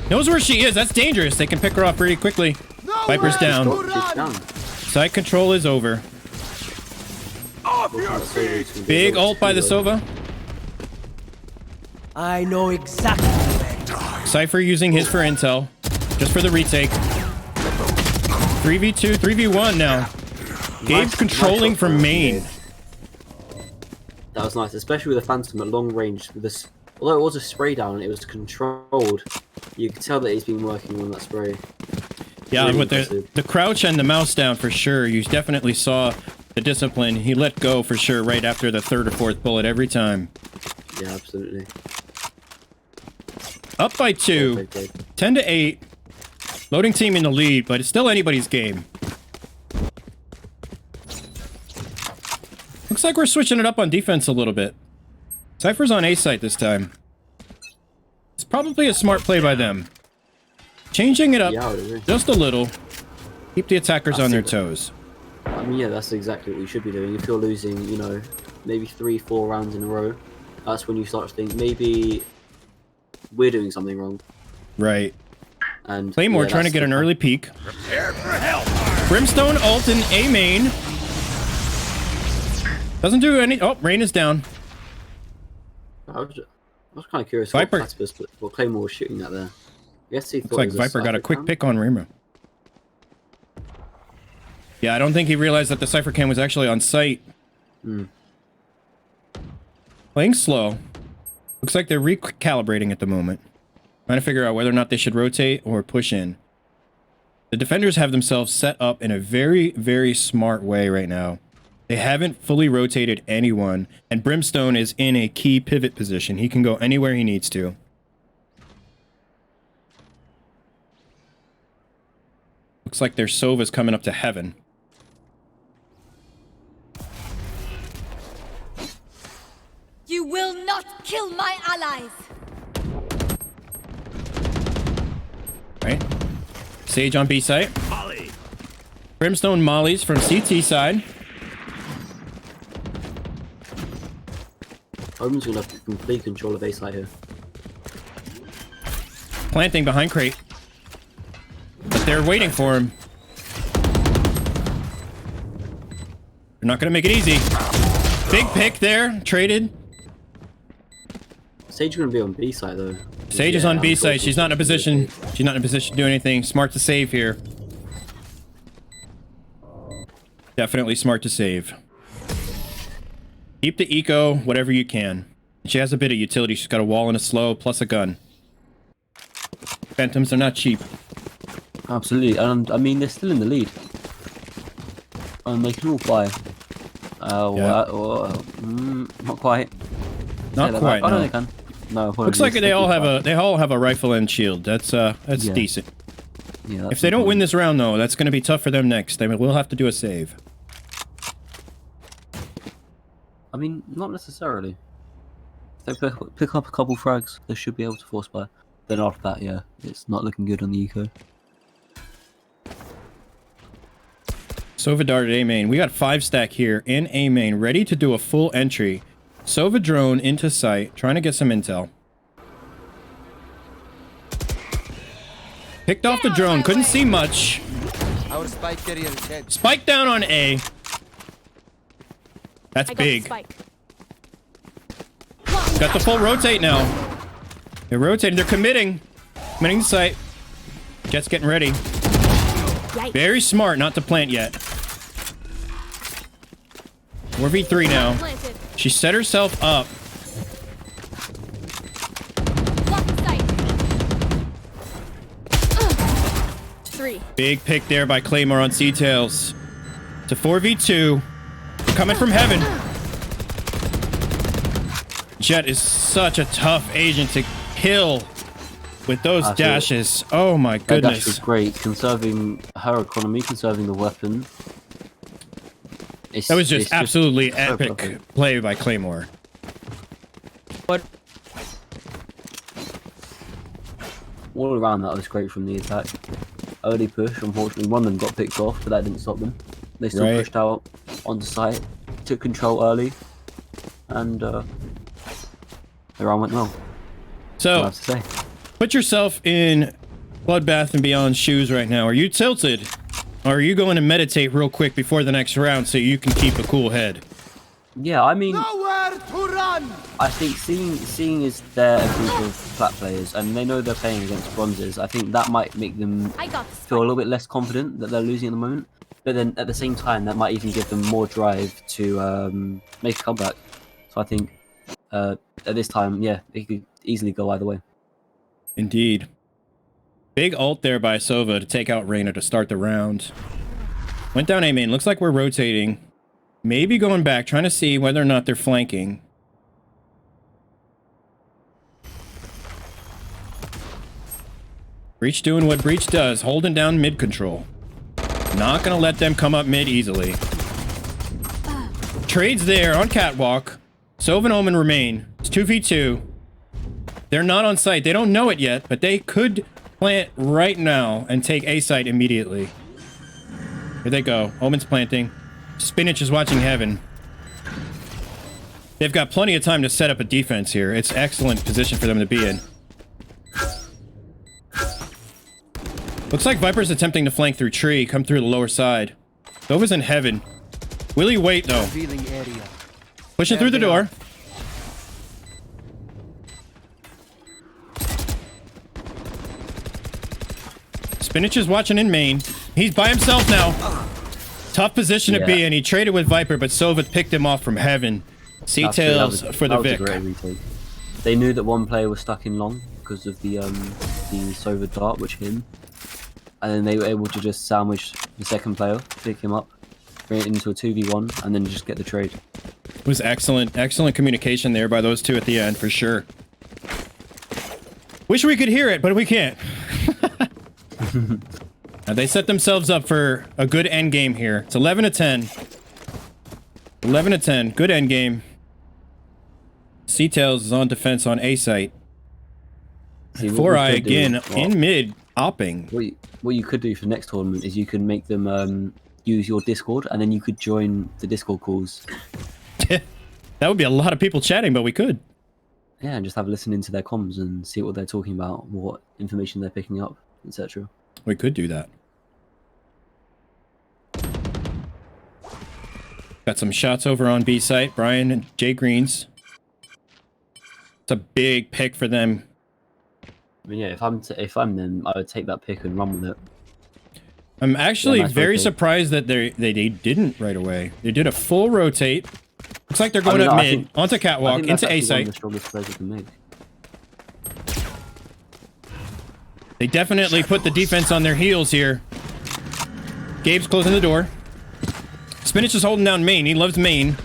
B: Knows where she is. That's dangerous. They can pick her off pretty quickly. Viper's down. Site control is over. Big ult by the Sova.
G: I know exactly where.
B: Cypher using his for intel. Just for the retake. 3v2, 3v1 now. Gabe's controlling from main.
C: That was nice, especially with the Phantom at long range. With this, although it was a spray down, it was controlled. You could tell that he's been working on that spray.
B: Yeah,
C: really
B: with the crouch and the mouse down for sure. You definitely saw the discipline. He let go for sure right after the 3rd or 4th bullet every time.
C: Yeah, absolutely.
B: Up by 2. 10 to 8. Loading team in the lead, but it's still anybody's game. Looks like we're switching it up on defense a little bit. Cypher's on A site this time. It's probably a smart play by them. Changing it up just a little. Keep the attackers on their toes.
C: I mean, yeah, that's exactly what you should be doing. If you're losing, you know, maybe 3-4 rounds in a row, that's when you start to think maybe we're doing something wrong.
B: Right.
C: And
B: Claymore trying to get an early peek. Brimstone ult in A main. Doesn't do any. Oh, Rain is down.
C: I was kind of curious
B: Viper.
C: what Claymore was shooting at there. I guess he thought
B: Looks like
C: it was a
B: Viper got a
C: Cypher
B: quick
C: cam.
B: pick on Remo. Yeah, I don't think he realized that the Cypher cam was actually on site. Playing slow. Looks like they're recalibrating at the moment. Trying to figure out whether or not they should rotate or push in. The defenders have themselves set up in a very, very smart way right now. They haven't fully rotated anyone, and Brimstone is in a key pivot position. He can go anywhere he needs to. Looks like their Sova's coming up to heaven.
D: You will not kill my allies.
B: Right? Sage on B site. Brimstone mollies from CT side.
C: Omen's gonna have complete control of A side here.
B: Planting behind crate. But they're waiting for him. They're not gonna make it easy. Big pick there. Traded.
C: Sage gonna be on B side though.
B: Sage is on B side. She's not in a position. She's not in a position to do anything. Smart to save here. Definitely smart to save. Keep the eco, whatever you can. She has a bit of utility. She's got a wall and a slow, plus a gun. Phantoms are not cheap.
H: Absolutely, and I mean they're still in the lead. And they can all fly. Not quite.
B: Not quite.
H: Oh no,
B: No.
H: they can. No,
B: Looks like they all have a rifle and shield. That's
H: Yeah.
B: decent.
H: Yeah,
B: If they don't win this round though, that's going to be tough for them next. They will have to do a save.
H: I mean, not necessarily. If they pick up a couple frags, they should be able to force buy. Then after that, yeah, it's not looking good on the eco.
B: Sova darted A main. We got 5 stack here in A main, ready to do a full entry. Sova drone into sight, trying to get some intel. Picked off the drone, couldn't see much.
A: Our spike carrier is dead.
B: Spike down on A. That's big. Got the full rotate now. They're rotating, they're committing. Committing to sight. Jet's getting ready. Very smart not to plant yet. 4v3 now. She set herself up. Big pick there by Claymore on C-Tails. To 4v2. Coming from heaven. Jet is such a tough agent to kill with those dashes. Oh my goodness.
H: That dash was great, conserving her economy, conserving the weapon.
B: That was just absolutely
H: so
B: epic
H: perfect.
B: play by Claymore.
H: But all around that was great from the attack. Early push, unfortunately one of them got picked off, but that didn't stop them. They still pushed out onto site, took control early, and the round went well.
B: So,
H: I have to say.
B: Put yourself in Bloodbath and Beyond's shoes right now. Are you tilted? Or are you going to meditate real quick before the next round so you can keep a cool head?
H: Yeah, I mean,
A: Nowhere to run!
H: I think seeing as they're a group of flat players and they know they're playing against bronzes, I think that might make them feel a little bit less confident that they're losing at the moment. But then at the same time, that might even give them more drive to make a comeback. So I think at this time, yeah, it could easily go either way.
B: Indeed. Big ult there by Sova to take out Reyna to start the round. Went down A main. Looks like we're rotating. Maybe going back, trying to see whether or not they're flanking. Breach doing what Breach does, holding down mid control. Not gonna let them come up mid easily. Trades there on catwalk. Sova and Omen remain. It's 2v2. They're not on site. They don't know it yet, but they could plant right now and take A site immediately. Here they go. Omen's planting. Spinach is watching heaven. They've got plenty of time to set up a defense here. It's excellent position for them to be in. Looks like Viper's attempting to flank through tree, come through the lower side. Sova's in heaven. Will he wait though?
A: Revealing area.
B: Pushing through the door. Spinach is watching in main. He's by himself now. Tough position to be in. He traded with Viper, but Sova picked him off from heaven. C-Tails for the Vic.
H: Great retake. They knew that one player was stuck in long because of the Sova dart, which hit him. And then they were able to just sandwich the second player, pick him up, bring it into a 2v1, and then just get the trade.
B: It was excellent communication there by those two at the end, for sure. Wish we could hear it, but we can't. Now they set themselves up for a good end game here. It's 11 to 10. 11 to 10. Good end game. C-Tails is on defense on A site. 4i again in mid, opping.
H: What you could do for next tournament is you can make them use your Discord, and then you could join the Discord calls.
B: That would be a lot of people chatting, but we could.
H: Yeah, and just have a listen into their comms and see what they're talking about, what information they're picking up, etc.
B: We could do that. Got some shots over on B site. Brian and Jay Greens. It's a big pick for them.
H: I mean, yeah, if I'm them, I would take that pick and run with it.
B: I'm actually
H: Yeah, nice
B: very
H: rotate.
B: surprised that they didn't right away. They did a full rotate. Looks like they're going up mid, onto
H: I
B: catwalk,
H: think that's
B: into A
H: actually one of
B: site.
H: the strongest plays you can make.
B: They definitely put the defense on their heels here. Gabe's closing the door. Spinach is holding down main. He loves main.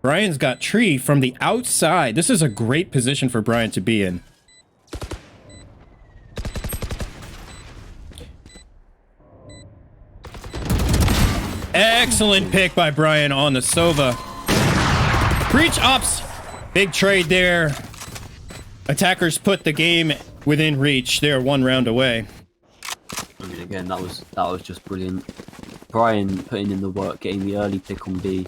B: Brian's got tree from the outside. This is a great position for Brian to be in. Excellent pick by Brian on the Sova. Breach ops. Big trade there. Attackers put the game within reach. They're 1 round away.
H: I mean, again, that was just brilliant. Brian putting in the work, getting the early pick on B,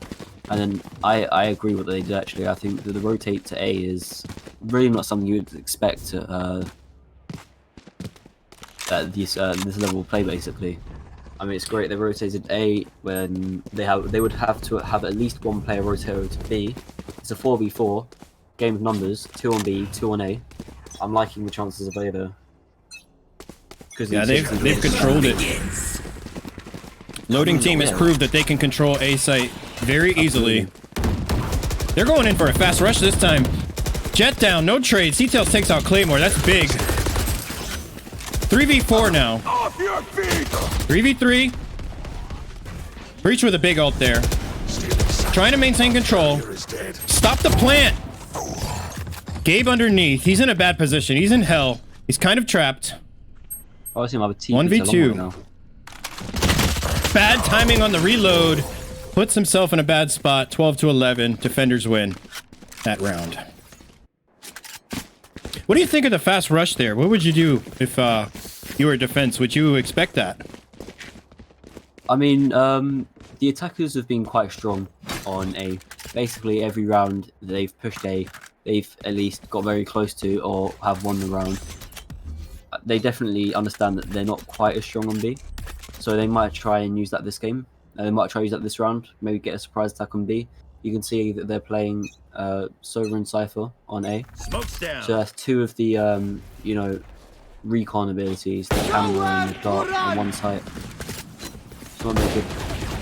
H: and then I agree with what they did actually. I think that the rotate to A is really not something you would expect at this level of play basically. I mean, it's great they rotated A when they would have to have at least one player rotate over to B. It's a 4v4 game of numbers, 2 on B, 2 on A. I'm liking the chances of A there.
B: Yeah, they've controlled it. Loading team has proved that they can control A site very easily. They're going in for a fast rush this time. Jet down, no trade. C-Tails takes out Claymore. That's big. 3v4 now. 3v3. Breach with a big ult there. Trying to maintain control. Stop the plant. Gabe underneath. He's in a bad position. He's in hell. He's kind of trapped.
H: Oh, I see him have a team.
B: 1v2.
H: Now.
B: Bad timing on the reload. Puts himself in a bad spot. 12-11. Defenders win that round. What do you think of the fast rush there? What would you do if you were defense? Would you expect that?
H: I mean, the attackers have been quite strong on A. Basically, every round they've pushed A, they've at least got very close to or have won the round. They definitely understand that they're not quite as strong on B, so they might try and use that this game. They might try to use that this round, maybe get a surprise attack on B. You can see that they're playing Sova and Cypher on A. So that's 2 of the, you know, recon abilities, the camera and the dart on one site. It's not a good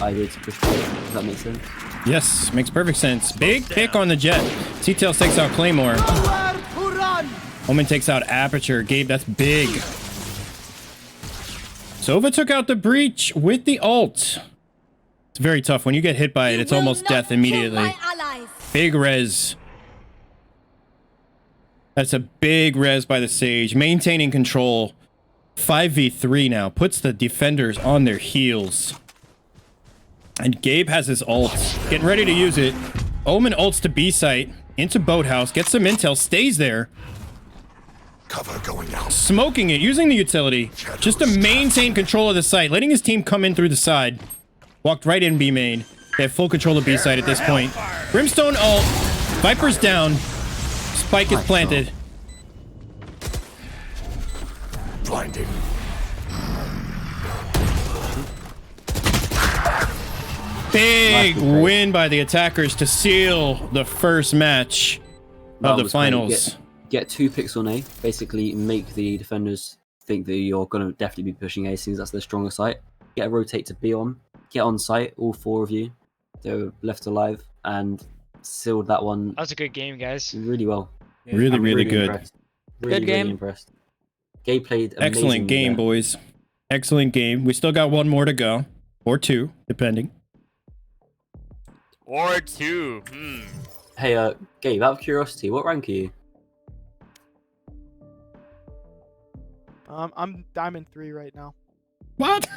H: idea to push forward. Does that make sense?
B: Yes, makes perfect sense. Big pick on the jet. C-Tails takes out Claymore. Omen takes out Aperture. Gabe, that's big. Sova took out the breach with the ult. It's very tough. When you get hit by it, it's almost death immediately. Big res. That's a big res by the Sage. Maintaining control. 5v3 now. Puts the defenders on their heels. And Gabe has his ult. Getting ready to use it. Omen ults to B site. Into Boathouse. Gets some intel. Stays there.
I: Cover going out.
B: Smoking it. Using the utility. Just to maintain control of the site. Letting his team come in through the side. Walked right in B main. They have full control of B side at this point. Brimstone ult. Viper's down. Spike is planted.
I: Blinding.
B: Big win by the attackers to seal the first match of the finals.
H: Get 2 picks on A. Basically, make the defenders think that you're going to definitely be pushing A since that's their stronger site. Get a rotate to B on. Get on site, all 4 of you. They were left alive and sealed that one.
J: That was a good game, guys.
H: Really well.
B: Yeah, really good.
H: Impressed. Good game. Really impressed. Gabe played amazing.
B: Excellent game, boys. Excellent game. We still got 1 more to go. Or 2, depending.
J: Or 2.
H: Hey, Gabe, out of curiosity, what rank are you?
K: I'm Diamond 3 right now.
B: What?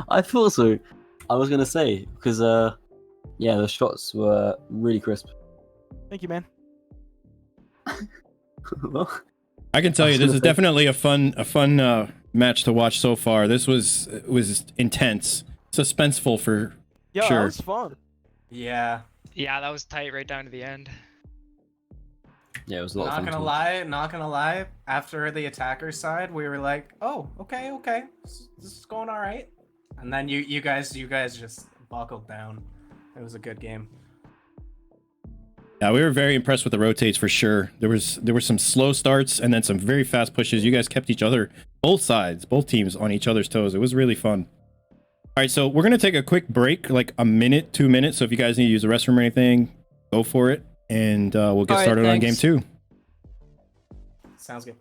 H: I thought so. I was gonna say because yeah, the shots were really crisp.
K: Thank you, man.
H: Well,
B: I can tell you, this is definitely a fun match to watch so far. This was intense, suspenseful for sure.
K: That was fun.
J: Yeah, that was tight right down to the end.
H: Yeah, it was a lot of fun.
L: Not gonna lie. After the attacker side, we were like, "Oh, okay, this is going all right." And then you guys just buckled down. It was a good game.
B: Yeah, we were very impressed with the rotates for sure. There were some slow starts and then some very fast pushes. You guys kept each other, both sides, both teams on each other's toes. It was really fun. All right, so we're gonna take a quick break, like a minute, 2 minutes. So if you guys need to use the restroom or anything, go for it, and we'll get started on game 2.
L: Sounds good.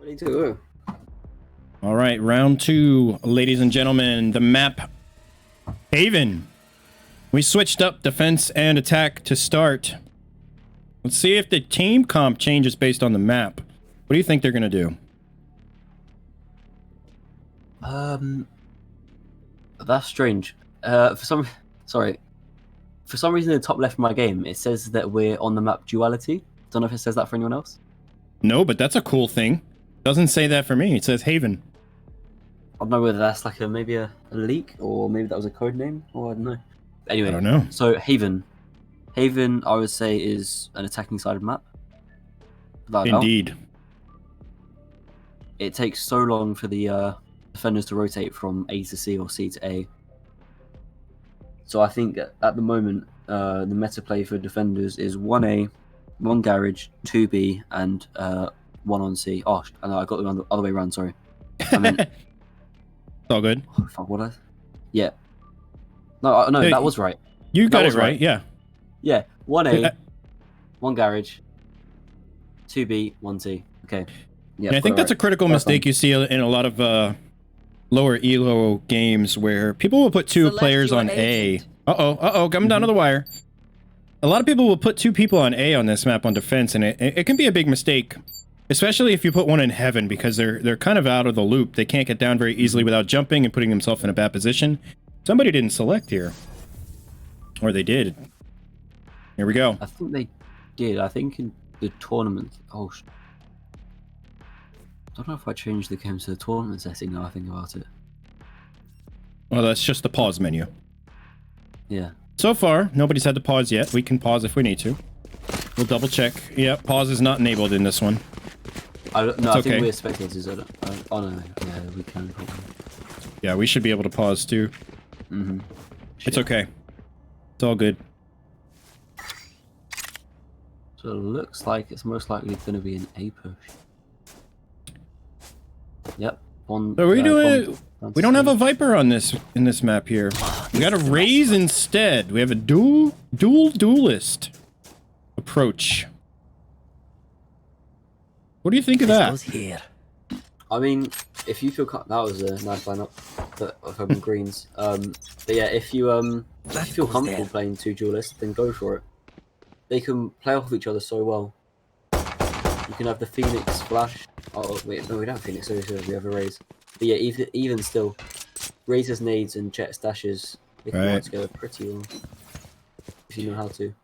C: Ready to go.
B: All right, round 2, ladies and gentlemen. The map, Haven. We switched up defense and attack to start. Let's see if the team comp changes based on the map. What do you think they're gonna do?
H: That's strange. For some reason in the top left of my game, it says that we're on the map Duality. Don't know if it says that for anyone else.
B: No, but that's a cool thing. Doesn't say that for me. It says Haven.
H: I don't know whether that's like maybe a leak, or maybe that was a code name, or I don't know. Anyway,
B: I don't know.
H: So Haven, I would say is an attacking sided map. Without a doubt.
B: Indeed.
H: It takes so long for the defenders to rotate from A to C or C to A. So I think at the moment, the meta play for defenders is 1A, 1 garage, 2B, and 1 on C. Oh, I know, I got the other way around, sorry. I meant...
B: It's all good.
H: Oh, fuck, what yeah. No, no, that was right.
B: You got it right, yeah.
H: Yeah, 1A, 1 garage, 2B, 1C. Okay. Yeah,
B: and I think that's a critical mistake you see in a lot of lower elo games where people will put 2 players on A. Coming down to the wire. A lot of people will put 2 people on A on this map on defense, and it can be a big mistake. Especially if you put one in heaven, because they're kind of out of the loop. They can't get down very easily without jumping and putting themselves in a bad position. Somebody didn't select here. Or they did. Here we go.
H: I think they did. I think in the tournament... Oh, I don't know if I changed the game to the tournament setting now I think about it.
B: Well, that's just the pause menu.
H: Yeah.
B: So far, nobody's had to pause yet. We can pause if we need to. We'll double check. Yep, pause is not enabled in this one.
H: I think we're spectators. Oh no, yeah, we can probably.
B: Yeah, we should be able to pause too.
H: Mm-hmm.
B: It's okay. It's all good.
H: So it looks like it's most likely going to be an A push. Yep.
B: So we don't have a Viper on this in this map here. We got a Raze instead. We have a duelist approach. What do you think of that?
G: Here.
H: I mean, if you feel that was a nice lineup of home greens. But yeah, if you feel comfortable playing 2 duelists, then go for it. They can play off of each other so well. You can have the Phoenix flash. Oh wait, no, we don't have Phoenix. Sorry, we have a Raze. But yeah, even still, Razor's nades and Jet stashes, they can work together pretty well if you know how to.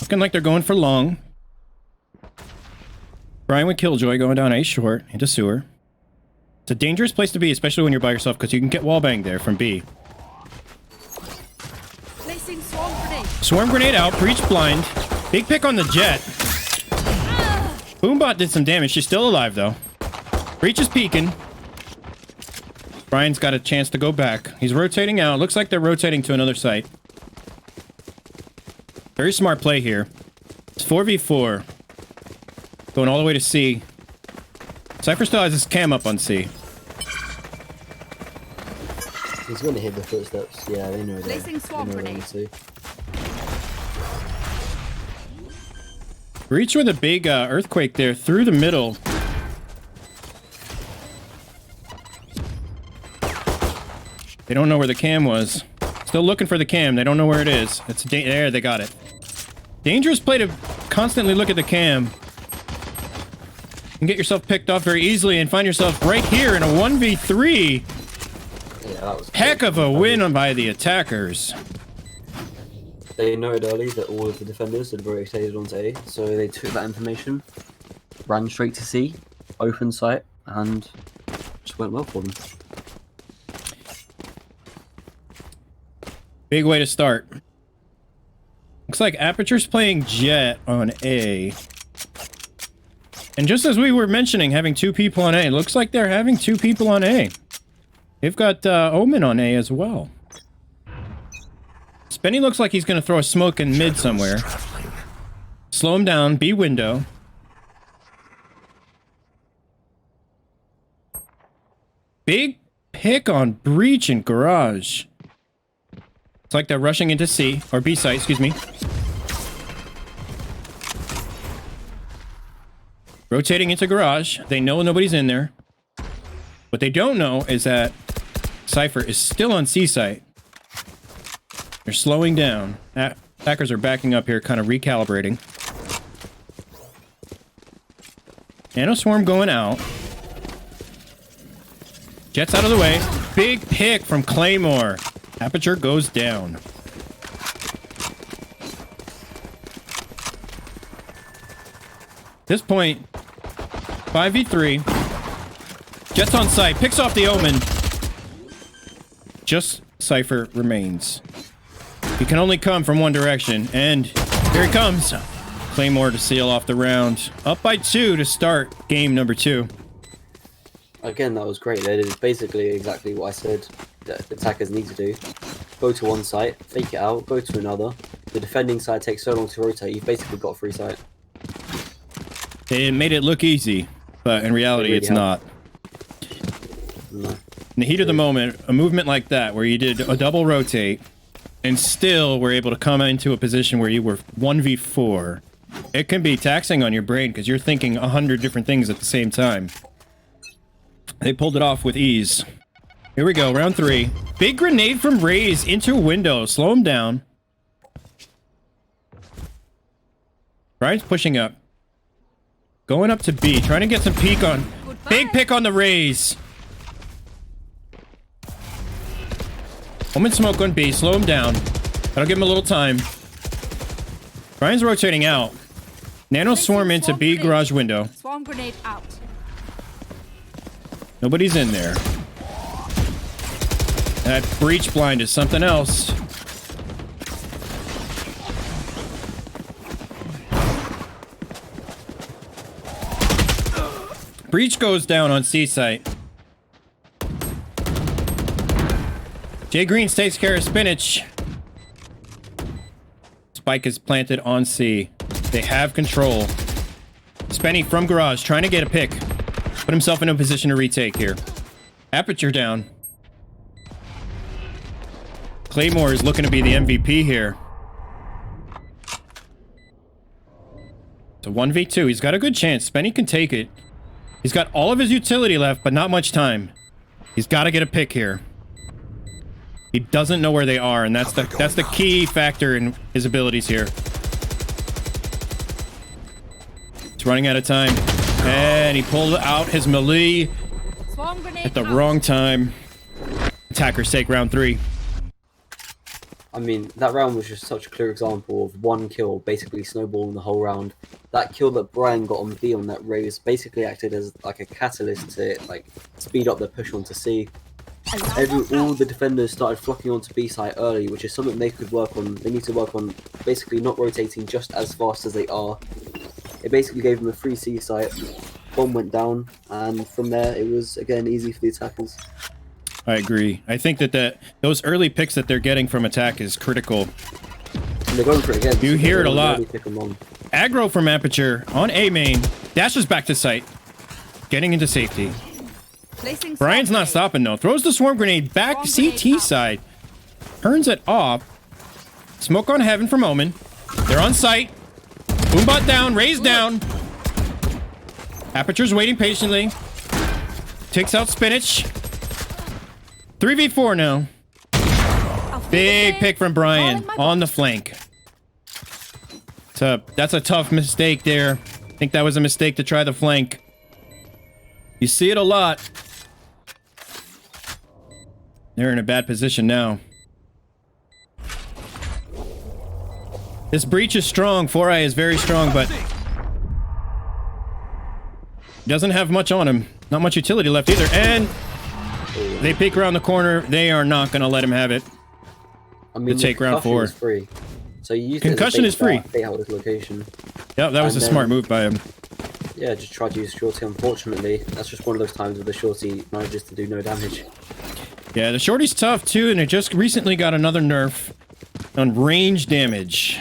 B: Looking like they're going for long. Brian with Killjoy going down A short into sewer. It's a dangerous place to be, especially when you're by yourself, because you can get wallbanged there from B.
D: Placing swarm grenade.
B: Swarm grenade out, breach blind. Big pick on the Jet. Boombot did some damage. She's still alive though. Breach is peeking. Brian's got a chance to go back. He's rotating out. Looks like they're rotating to another site. Very smart play here. It's 4v4. Going all the way to C. Cypher still has his cam up on C.
C: He's going to hit the footsteps. Yeah, they know that.
D: Placing swarm grenade.
B: Breach with a big earthquake there through the middle. They don't know where the cam was. Still looking for the cam. They don't know where it is. It's there. They got it. Dangerous play to constantly look at the cam. You can get yourself picked off very easily and find yourself right here in a 1v3.
C: Yeah, that was
B: heck of a win by the attackers.
H: They noted early that all of the defenders had rotated onto A, so they took that information, ran straight to C, open site, and just went well for them.
B: Big way to start. Looks like Aperture's playing Jet on A. And just as we were mentioning, having 2 people on A, looks like they're having 2 people on A. They've got Omen on A as well. Spenny looks like he's going to throw a smoke in mid somewhere. Slow him down, B window. Big pick on breach and garage. It's like they're rushing into C, or B site, excuse me. Rotating into garage. They know nobody's in there. What they don't know is that Cypher is still on C site. They're slowing down. Attackers are backing up here, kind of recalibrating. Nano Swarm going out. Jets out of the way. Big pick from Claymore. Aperture goes down. At this point, 5v3. Jets on site. Picks off the Omen. Just Cypher remains. He can only come from one direction. And here he comes. Claymore to seal off the round. Up by 2 to start game number 2.
C: Again, that was great. They did basically exactly what I said that attackers need to do. Go to one site, fake it out, go to another. The defending side takes so long to rotate, you've basically got a free site.
B: They made it look easy, but in reality, it's not.
C: No.
B: In the heat of the moment, a movement like that, where you did a double rotate, and still were able to come into a position where you were 1v4, it can be taxing on your brain because you're thinking 100 different things at the same time. They pulled it off with ease. Here we go, round 3. Big grenade from Raze into window. Slow him down. Brian's pushing up. Going up to B, trying to get some peek on. Big pick on the Raze. Omen smoke on B, slow him down. That'll give him a little time. Brian's rotating out. Nano Swarm into B garage window.
D: Swarm grenade out.
B: Nobody's in there. That breach blind is something else. Breach goes down on C site. Jay Greens takes care of Spinach. Spike is planted on C. They have control. Spenny from garage trying to get a pick. Put himself in a position to retake here. Aperture down. Claymore is looking to be the MVP here. It's a 1v2. He's got a good chance. Spenny can take it. He's got all of his utility left, but not much time. He's got to get a pick here. He doesn't know where they are, and that's the key factor in his abilities here. It's running out of time. And he pulled out his melee at the wrong time. Attackers take round 3.
C: I mean, that round was just such a clear example of one kill basically snowballing the whole round. That kill that Brian got on B on that Raze basically acted as like a catalyst to like speed up the push onto C. All the defenders started flocking onto B site early, which is something they could work on. They need to work on basically not rotating just as fast as they are. It basically gave them a free C site. Bomb went down, and from there it was again easy for the attackers.
B: I agree. I think that those early picks that they're getting from attack is critical.
C: And they're going for it again.
B: You hear it a lot.
C: Really
B: Aggro from Aperture on A main. Dashes back to site. Getting into safety. Brian's not stopping though. Throws the swarm grenade back CT side. Turns it off. Smoke on heaven from Omen. They're on site. Boombot down. Raze down. Aperture's waiting patiently. Takes out Spinach. 3v4 now. Big pick from Brian on the flank. That's a tough mistake there. I think that was a mistake to try the flank. You see it a lot. They're in a bad position now. This breach is strong. 4i is very strong, but doesn't have much on him. Not much utility left either. And they peek around the corner. They are not going to let him have it.
C: I mean,
B: to take round 4.
C: Is free. So you use
B: concussion is free.
C: They out his location.
B: Yeah, that was a smart move by him.
C: Yeah, just try to use shorty. Unfortunately, that's just one of those times where the shorty manages to do no damage.
B: Yeah, the shorty's tough too, and it just recently got another nerf on range damage.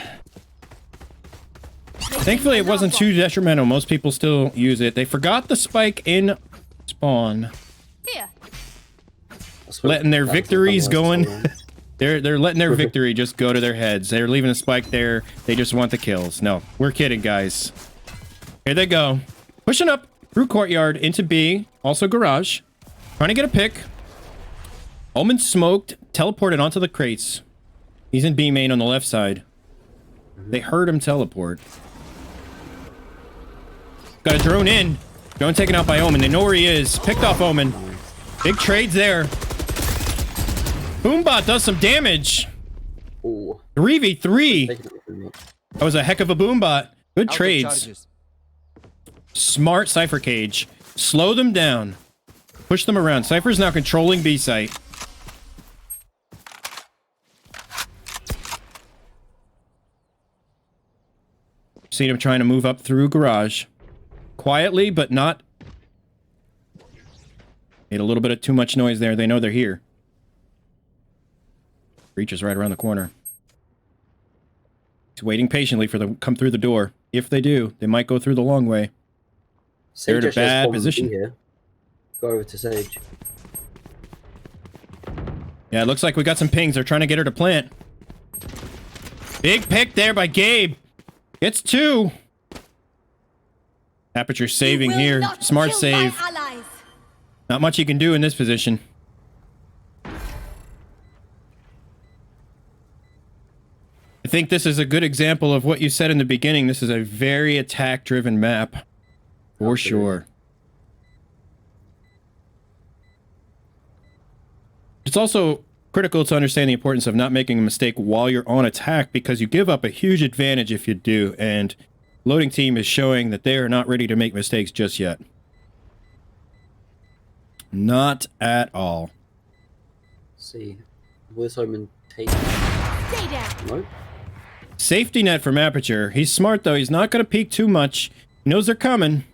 B: Thankfully, it wasn't too detrimental. Most people still use it. They forgot the spike in spawn.
D: Here.
B: Letting their victories going. They're letting their victory just go to their heads. They're leaving a spike there. They just want the kills. No, we're kidding, guys. Here they go. Pushing up through courtyard into B, also garage. Trying to get a pick. Omen smoked, teleported onto the crates. He's in B main on the left side. They heard him teleport. Got a drone in. Drone taken out by Omen. They know where he is. Picked off Omen. Big trades there. Boombot does some damage. 3v3. That was a heck of a boombot. Good trades. Smart Cypher Cage. Slow them down. Push them around. Cypher's now controlling B site. Seen him trying to move up through garage. Quietly, but not... Made a little bit of too much noise there. They know they're here. Breach is right around the corner. He's waiting patiently for them to come through the door. If they do, they might go through the long way. They're in a bad position.
C: Here. Go over to Sage.
B: Yeah, it looks like we got some pings. They're trying to get her to plant. Big pick there by Gabe. Gets 2. Aperture saving here. Smart save. Not much you can do in this position. I think this is a good example of what you said in the beginning. This is a very attack-driven map. For sure. It's also critical to understand the importance of not making a mistake while you're on attack, because you give up a huge advantage if you do, and loading team is showing that they are not ready to make mistakes just yet. Not at all.
C: Let's see. Where's Omen take? Stay down. Nope.
B: Safety net from Aperture. He's smart though. He's not going to peek too much. He knows they're coming.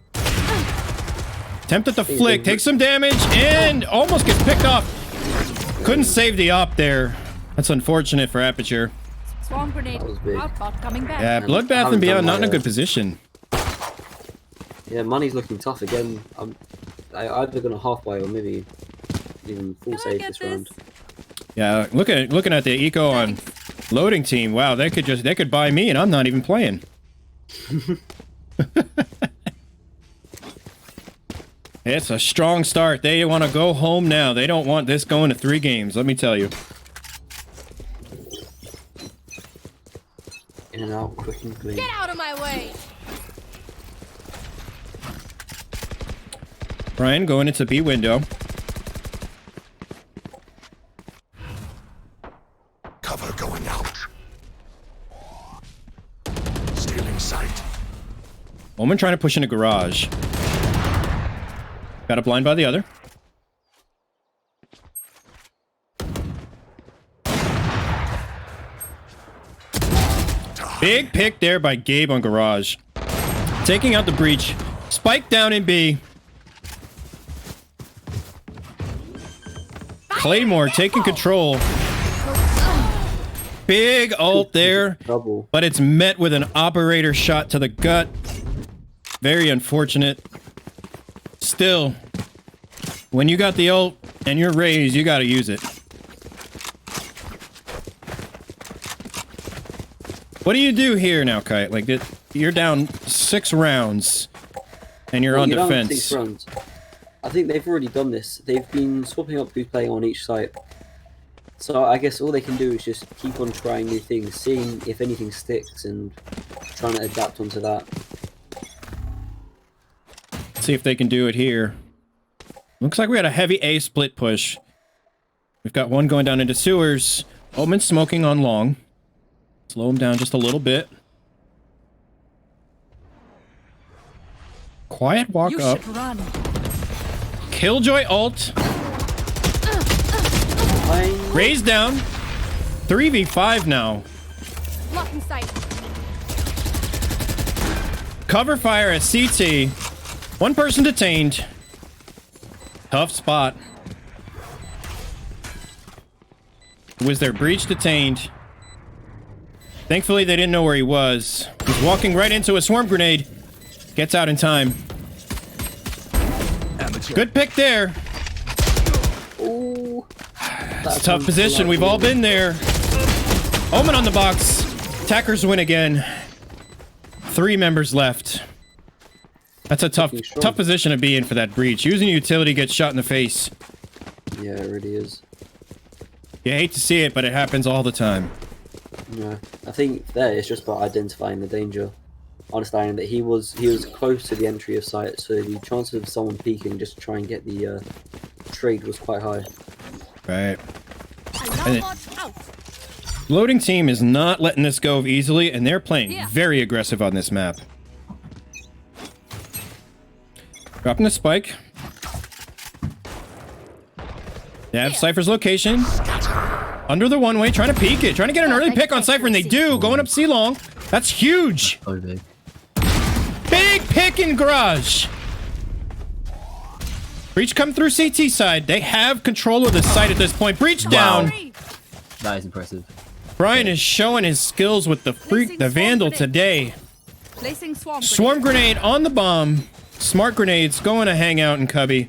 B: Tempted to flick. Takes some damage and almost gets picked off. Couldn't save the op there. That's unfortunate for Aperture.
D: Swarm grenade. Coming back.
B: Yeah, Bloodbath and Beyond not in a good position.
C: Yeah, money's looking tough again. I either gonna half buy or maybe even full save this round.
B: Yeah, looking at the eco on loading team. Wow, they could buy me and I'm not even playing. It's a strong start. They want to go home now. They don't want this going to 3 games, let me tell you.
C: In and out, quick and clean.
D: Get out of my way!
B: Brian going into B window.
I: Cover going out. Stealing sight.
B: Omen trying to push into garage. Got a blind by the other. Big pick there by Gabe on garage. Taking out the breach. Spike down in B. Claymore taking control. Big ult there. But it's met with an operator shot to the gut. Very unfortunate. Still, when you got the ult and you're raised, you gotta use it. What do you do here now, Kite? Like, you're down 6 rounds and you're on defense.
C: Down 6 rounds. I think they've already done this. They've been swapping up who's playing on each site. So I guess all they can do is just keep on trying new things, seeing if anything sticks and trying to adapt onto that.
B: See if they can do it here. Looks like we had a heavy A split push. We've got one going down into sewers. Omen smoking on long. Slow him down just a little bit. Quiet walk up. Killjoy ult. Raise down. 3v5 now.
D: Blocking sight.
B: Cover fire at CT. One person detained. Tough spot. Was their breach detained? Thankfully, they didn't know where he was. He's walking right into a swarm grenade. Gets out in time. Good pick there.
C: Ooh.
B: It's a tough position. We've all been there. Omen on the box. Attackers win again. 3 members left. That's a tough
C: Looking strong.
B: tough position to be in for that breach. Using utility gets shot in the face.
C: Yeah, it really is.
B: You hate to see it, but it happens all the time.
C: Yeah, I think there it's just about identifying the danger, understanding that he was close to the entry of sight, so the chances of someone peeking just to try and get the trade was quite high.
B: Right. And loading team is not letting this go easily, and they're playing very aggressive on this map. Dropping the spike. They have Cypher's location. Under the one-way, trying to peek it. Trying to get an early pick on Cypher, and they do. Going up C-long. That's huge.
H: So big.
B: Big pick in garage. Breach come through CT side. They have control of the site at this point. Breach down.
H: That is impressive.
B: Brian is showing his skills with the Vandal today.
F: Placing
B: Swarm grenade on the bomb. Smart grenades going to hang out in Cubby.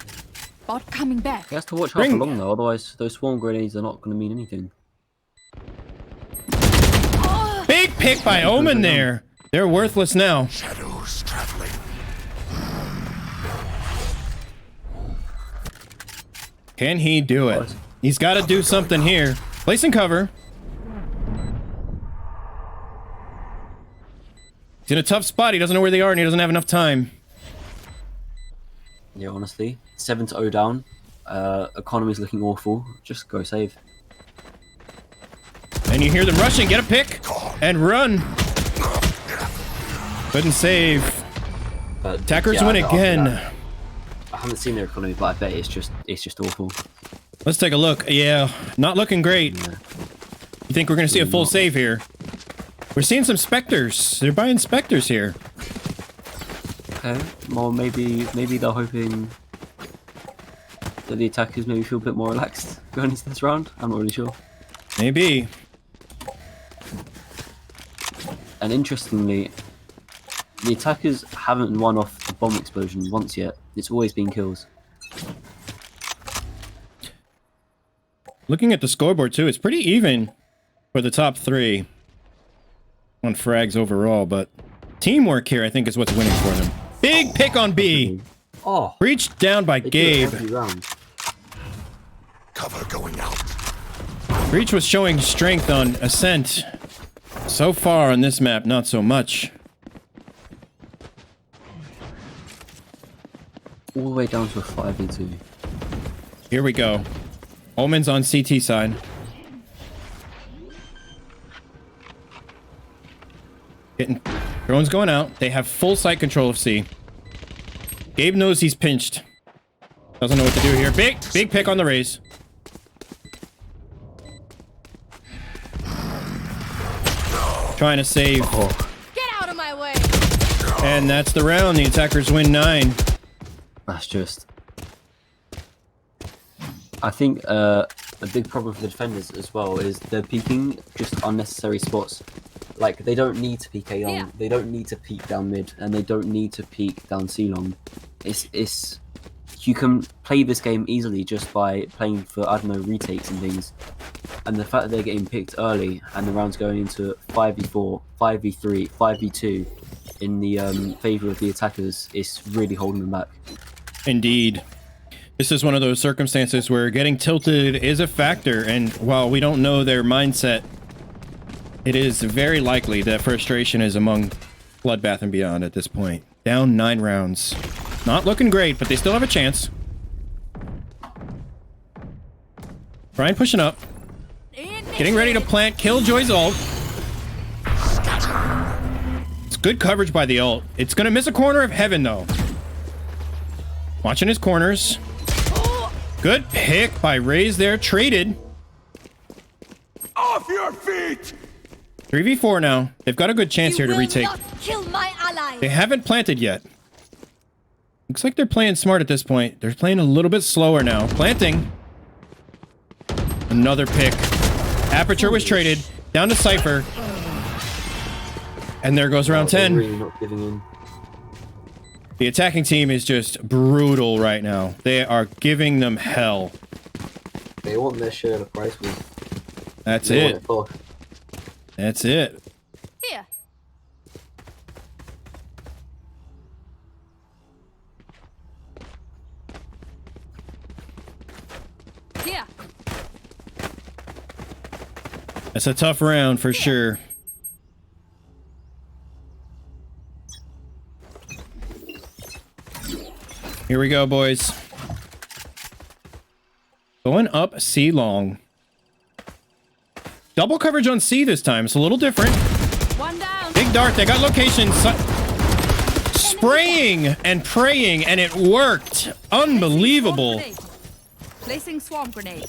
F: Bot coming back.
H: He has to watch how long though, otherwise those swarm grenades are not going to mean anything.
B: Big pick by Omen there. They're worthless now.
I: Shadows traveling.
B: Can he do it? He's got to do something here. Placing cover. He's in a tough spot. He doesn't know where they are, and he doesn't have enough time.
H: Yeah, honestly, 7-0 down. Economy's looking awful. Just go save.
B: And you hear them rushing. Get a pick and run. Couldn't save.
H: But
B: Attackers
H: yeah,
B: win again.
H: I haven't seen their economy, but I bet it's just awful.
B: Let's take a look. Yeah, not looking great.
H: Yeah.
B: You think we're going to see a full save here? We're seeing some Spectres. They're buying Spectres here.
H: Okay, well maybe they're hoping that the attackers maybe feel a bit more relaxed going into this round. I'm not really sure.
B: Maybe.
H: And interestingly, the attackers haven't won off the bomb explosion once yet. It's always been kills.
B: Looking at the scoreboard too, it's pretty even for the top three on frags overall, but teamwork here I think is what's winning for them. Big pick on B.
H: Oh,
B: Breached down by Gabe.
I: Cover going out.
B: Breach was showing strength on Ascent. So far on this map, not so much.
H: all the way down to a 5v2.
B: Here we go. Omen's on CT side. Getting drones going out. They have full site control of C. Gabe knows he's pinched. Doesn't know what to do here. Big pick on the raise. Trying to save.
D: Get out of my way.
B: And that's the round. The attackers win 9.
H: That's just... I think a big problem for the defenders as well is they're peeking just unnecessary spots. Like, they don't need to peek A long, they don't need to peek down mid, and they don't need to peek down C long. It's you can play this game easily just by playing for, I don't know, retakes and things. And the fact that they're getting picked early and the round's going into 5v4, 5v3, 5v2 in the favour of the attackers is really holding them back.
B: Indeed. This is one of those circumstances where getting tilted is a factor, and while we don't know their mindset, it is very likely that frustration is among Bloodbath and beyond at this point. Down 9 rounds. Not looking great, but they still have a chance. Brian pushing up. Getting ready to plant Killjoy's ult. It's good coverage by the ult. It's going to miss a corner of heaven, though. Watching his corners. Good pick by Raze there. Traded.
I: Off your feet!
B: 3v4 now. They've got a good chance here to retake.
D: Kill my ally.
B: They haven't planted yet. Looks like they're playing smart at this point. They're playing a little bit slower now. Planting. Another pick. Aperture was traded. Down to Cypher. And there goes round 10.
C: Really not giving in.
B: The attacking team is just brutal right now. They are giving them hell.
C: They want their share of the price pool.
B: That's
C: They
B: it.
C: want it
B: That's it.
D: Here.
F: Here.
B: It's a tough round for sure. Here we go, boys. Going up C long. Double coverage on C this time. It's a little different.
F: One down.
B: Big dart. They got locations. Spraying and praying, and it worked. Unbelievable.
F: Placing swarm grenade.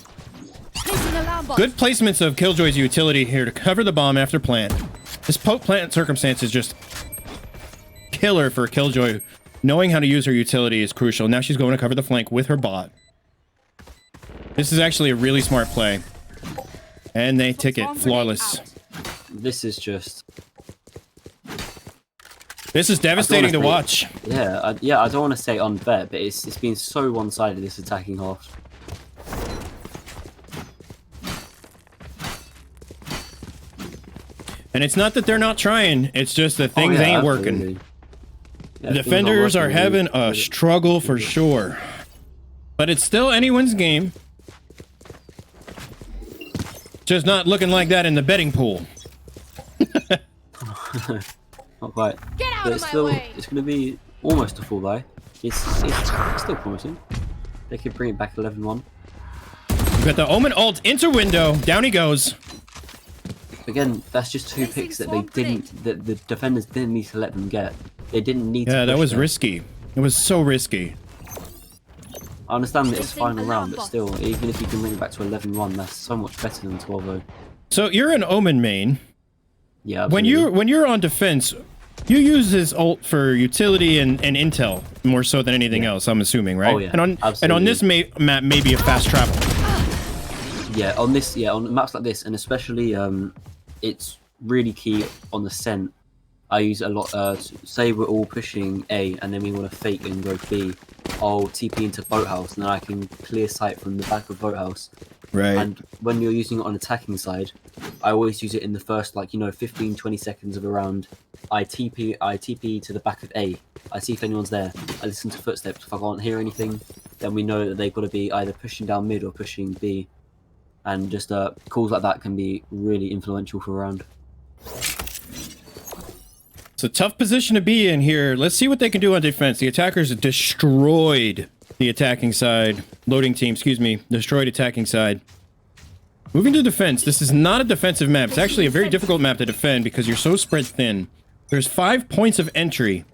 F: Placing alarm bot.
B: Good placements of Killjoy's utility here to cover the bomb after plant. This post-plant circumstance is just killer for Killjoy. Knowing how to use her utility is crucial. Now she's going to cover the flank with her bot. This is actually a really smart play. And they tick it. Flawless.
H: This is just...
B: This is devastating to watch.
H: Yeah, I don't want to say unfair, but it's been so one-sided, this attacking half.
B: And it's not that they're not trying. It's just that things ain't working.
H: Yeah,
B: the defenders are having a struggle for sure. But it's still anyone's game. Just not looking like that in the betting pool.
H: Not quite.
D: Get out
H: But
D: of
H: it's
D: my
H: still,
D: way.
H: it's going to be almost a full buy. It's still promising. They could bring it back 11-1.
B: We've got the Omen ult into window. Down he goes.
H: Again, that's just two picks that they didn't, that the defenders didn't need to let them get. They didn't need to.
B: Yeah, that
H: push
B: was
H: them.
B: risky. It was so risky.
H: I understand that it's final round, but still, even if you can bring it back to 11-1, that's so much better than 12-0.
B: So you're an Omen main.
H: Yeah.
B: When you're on defense, you use his ult for utility and intel more so than anything else. I'm assuming, right?
H: Oh, yeah,
B: and on this map, maybe a fast travel.
H: Yeah, on maps like this, and especially it's really key on the scent. I use it a lot. Say we're all pushing A, and then we want to fake and go B. I'll TP into boathouse, and then I can clear sight from the back of boathouse.
B: Right.
H: And when you're using it on attacking side, I always use it in the first 15-20 seconds of a round. I TP to the back of A. I see if anyone's there. I listen to footsteps. If I can't hear anything, then we know that they've got to be either pushing down mid or pushing B. And just calls like that can be really influential for a round.
B: It's a tough position to be in here. Let's see what they can do on defense. The attackers destroyed the attacking side. Loading team, excuse me. Destroyed attacking side. Moving to defense. This is not a defensive map. It's actually a very difficult map to defend because you're so spread thin. There's 5 points of entry.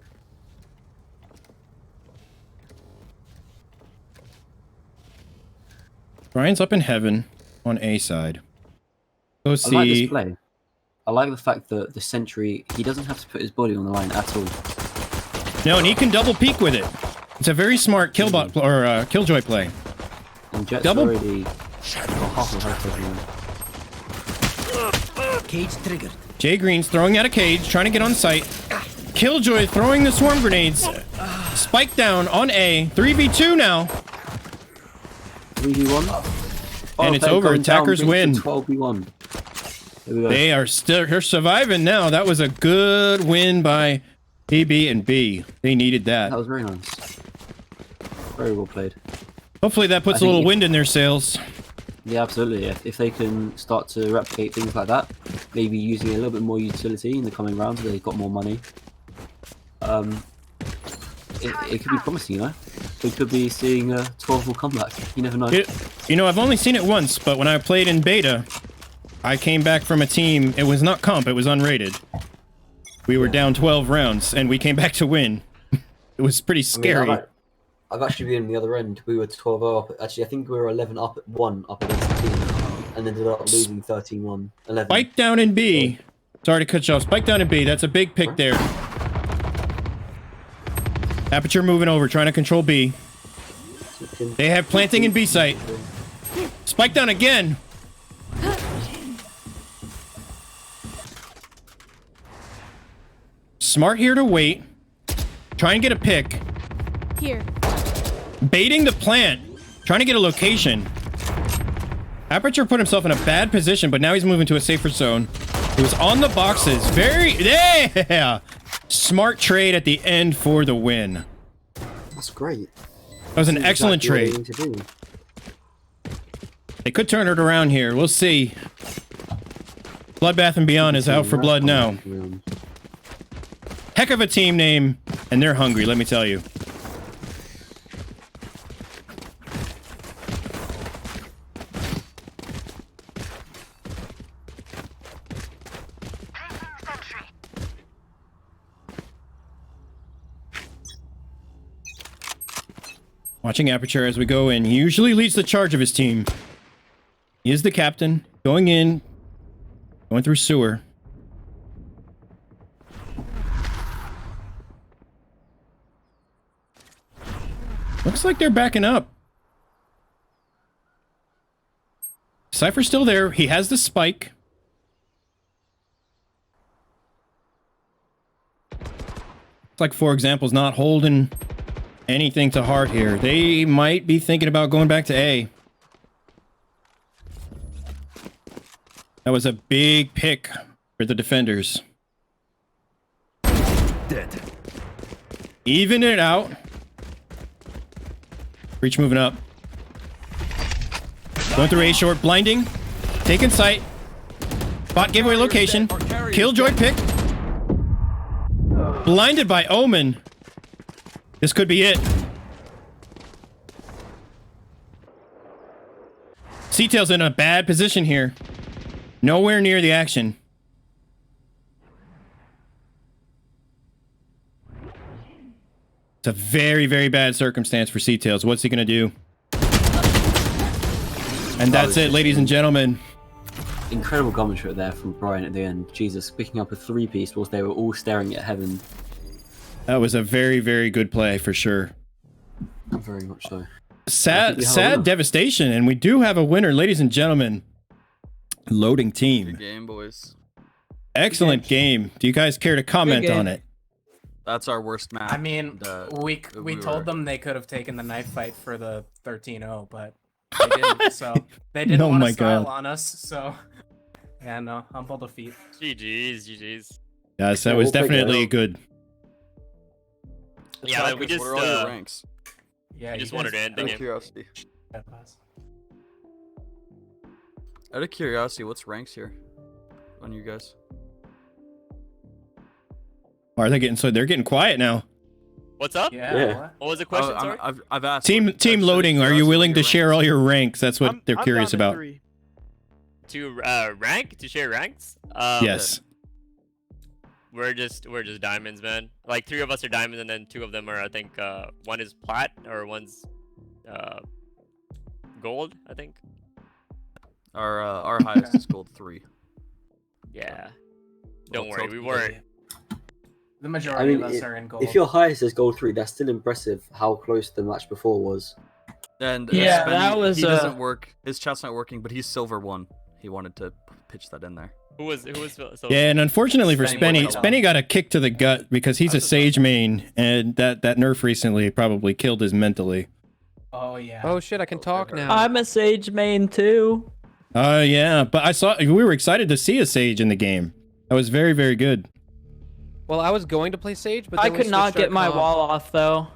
B: Brian's up in heaven on A side. Go see.
H: I like this play. I like the fact that the sentry, he doesn't have to put his body on the line at all.
B: No, and he can double peek with it. It's a very smart killbot or killjoy play.
H: And Jet's
B: Double-
H: already got half of her.
G: Cage triggered.
B: Jay Green's throwing out a cage, trying to get on site. Killjoy throwing the swarm grenades. Spike down on A. 3v2 now.
H: 3v1.
B: And it's over. Attackers win.
H: 12v1. There we go.
B: They are still surviving now. That was a good win by PB and B. They needed that.
H: That was very nice. Very well played.
B: Hopefully that puts a little wind in their sails.
H: Yeah, absolutely. If they can start to replicate things like that, maybe using a little bit more utility in the coming rounds, they've got more money. It could be promising, you know? We could be seeing a 12-0 comeback. You never know.
B: You know, I've only seen it once, but when I played in beta, I came back from a team. It was not comp, it was unrated. We were down 12 rounds, and we came back to win. It was pretty scary.
C: I've actually been on the other end. We were 12-0 up. Actually, I think we were 11 up at 1 up against the team, and ended up losing 13-1. 11.
B: Spike down in B. Sorry to cut you off. Spike down in B. That's a big pick there. Aperture moving over, trying to control B. They have planting in B site. Spike down again. Smart here to wait. Try and get a pick.
F: Here.
B: Baiting the plant. Trying to get a location. Aperture put himself in a bad position, but now he's moving to a safer zone. He was on the boxes. Yeah! Smart trade at the end for the win.
C: That's great.
B: That was an excellent trade. They could turn it around here. We'll see. Bloodbath and Beyond is out for blood now. Heck of a team name, and they're hungry, let me tell you. Watching Aperture as we go in. He usually leads the charge of his team. He is the captain. Going in. Going through sewer. Looks like they're backing up. Cypher's still there. He has the spike. Looks like, for example, is not holding anything to heart here. They might be thinking about going back to A. That was a big pick for the defenders.
I: Dead.
B: Even it out. Breach moving up. Going through A short, blinding. Taking sight. Bot gave away location. Killjoy pick. Blinded by Omen. This could be it. C-Tail's in a bad position here. Nowhere near the action. It's a very, very bad circumstance for C-Tails. What's he gonna do? And that's it, ladies and gentlemen.
H: Incredible commentary there from Brian at the end. Jesus, picking up a 3-piece whilst they were all staring at heaven.
B: That was a very, very good play for sure.
H: Very much so.
B: Sad devastation, and we do have a winner, ladies and gentlemen. Loading team.
M: Good game, boys.
B: Excellent game. Do you guys care to comment on it?
M: That's our worst match.
L: I mean, we told them they could have taken the knife fight for the 13-0, but they didn't. So they didn't want to style on us. So yeah, no, humble defeat.
N: GG's.
B: Yes, that was definitely good.
N: Yeah, we just
M: what are all your ranks?
L: Yeah,
N: we just wanted to end the game.
M: Curiosity. Out of curiosity, what's ranks here on you guys?
B: Are they getting they're getting quiet now?
N: What's up?
L: Yeah.
N: What was the question? Sorry.
M: I've asked.
B: Team loading. Are you willing to share all your ranks? That's what they're curious about.
J: To rank? To share ranks?
B: Yes.
J: We're just diamonds, man. Like 3 of us are diamonds, and then 2 of them are, I think, one is plat or one's gold, I think.
M: Our highest is gold 3.
J: Yeah. Don't worry, we weren't.
L: The majority of us are in gold.
C: If your highest is gold 3, that's still impressive how close the match before was.
M: And
N: yeah,
M: Spenny,
N: that was.
M: He doesn't work. His chat's not working, but he's silver 1. He wanted to pitch that in there.
J: Who was
B: yeah, and unfortunately for Spenny got a kick to the gut because he's a Sage main, and that nerf recently probably killed his mentally.
L: Oh yeah.
O: Oh shit, I can talk now.
N: I'm a Sage main too.
B: Yeah, but we were excited to see a Sage in the game. That was very, very good.
O: Well, I was going to play Sage, but
N: I
O: then
N: could not get my wall off though.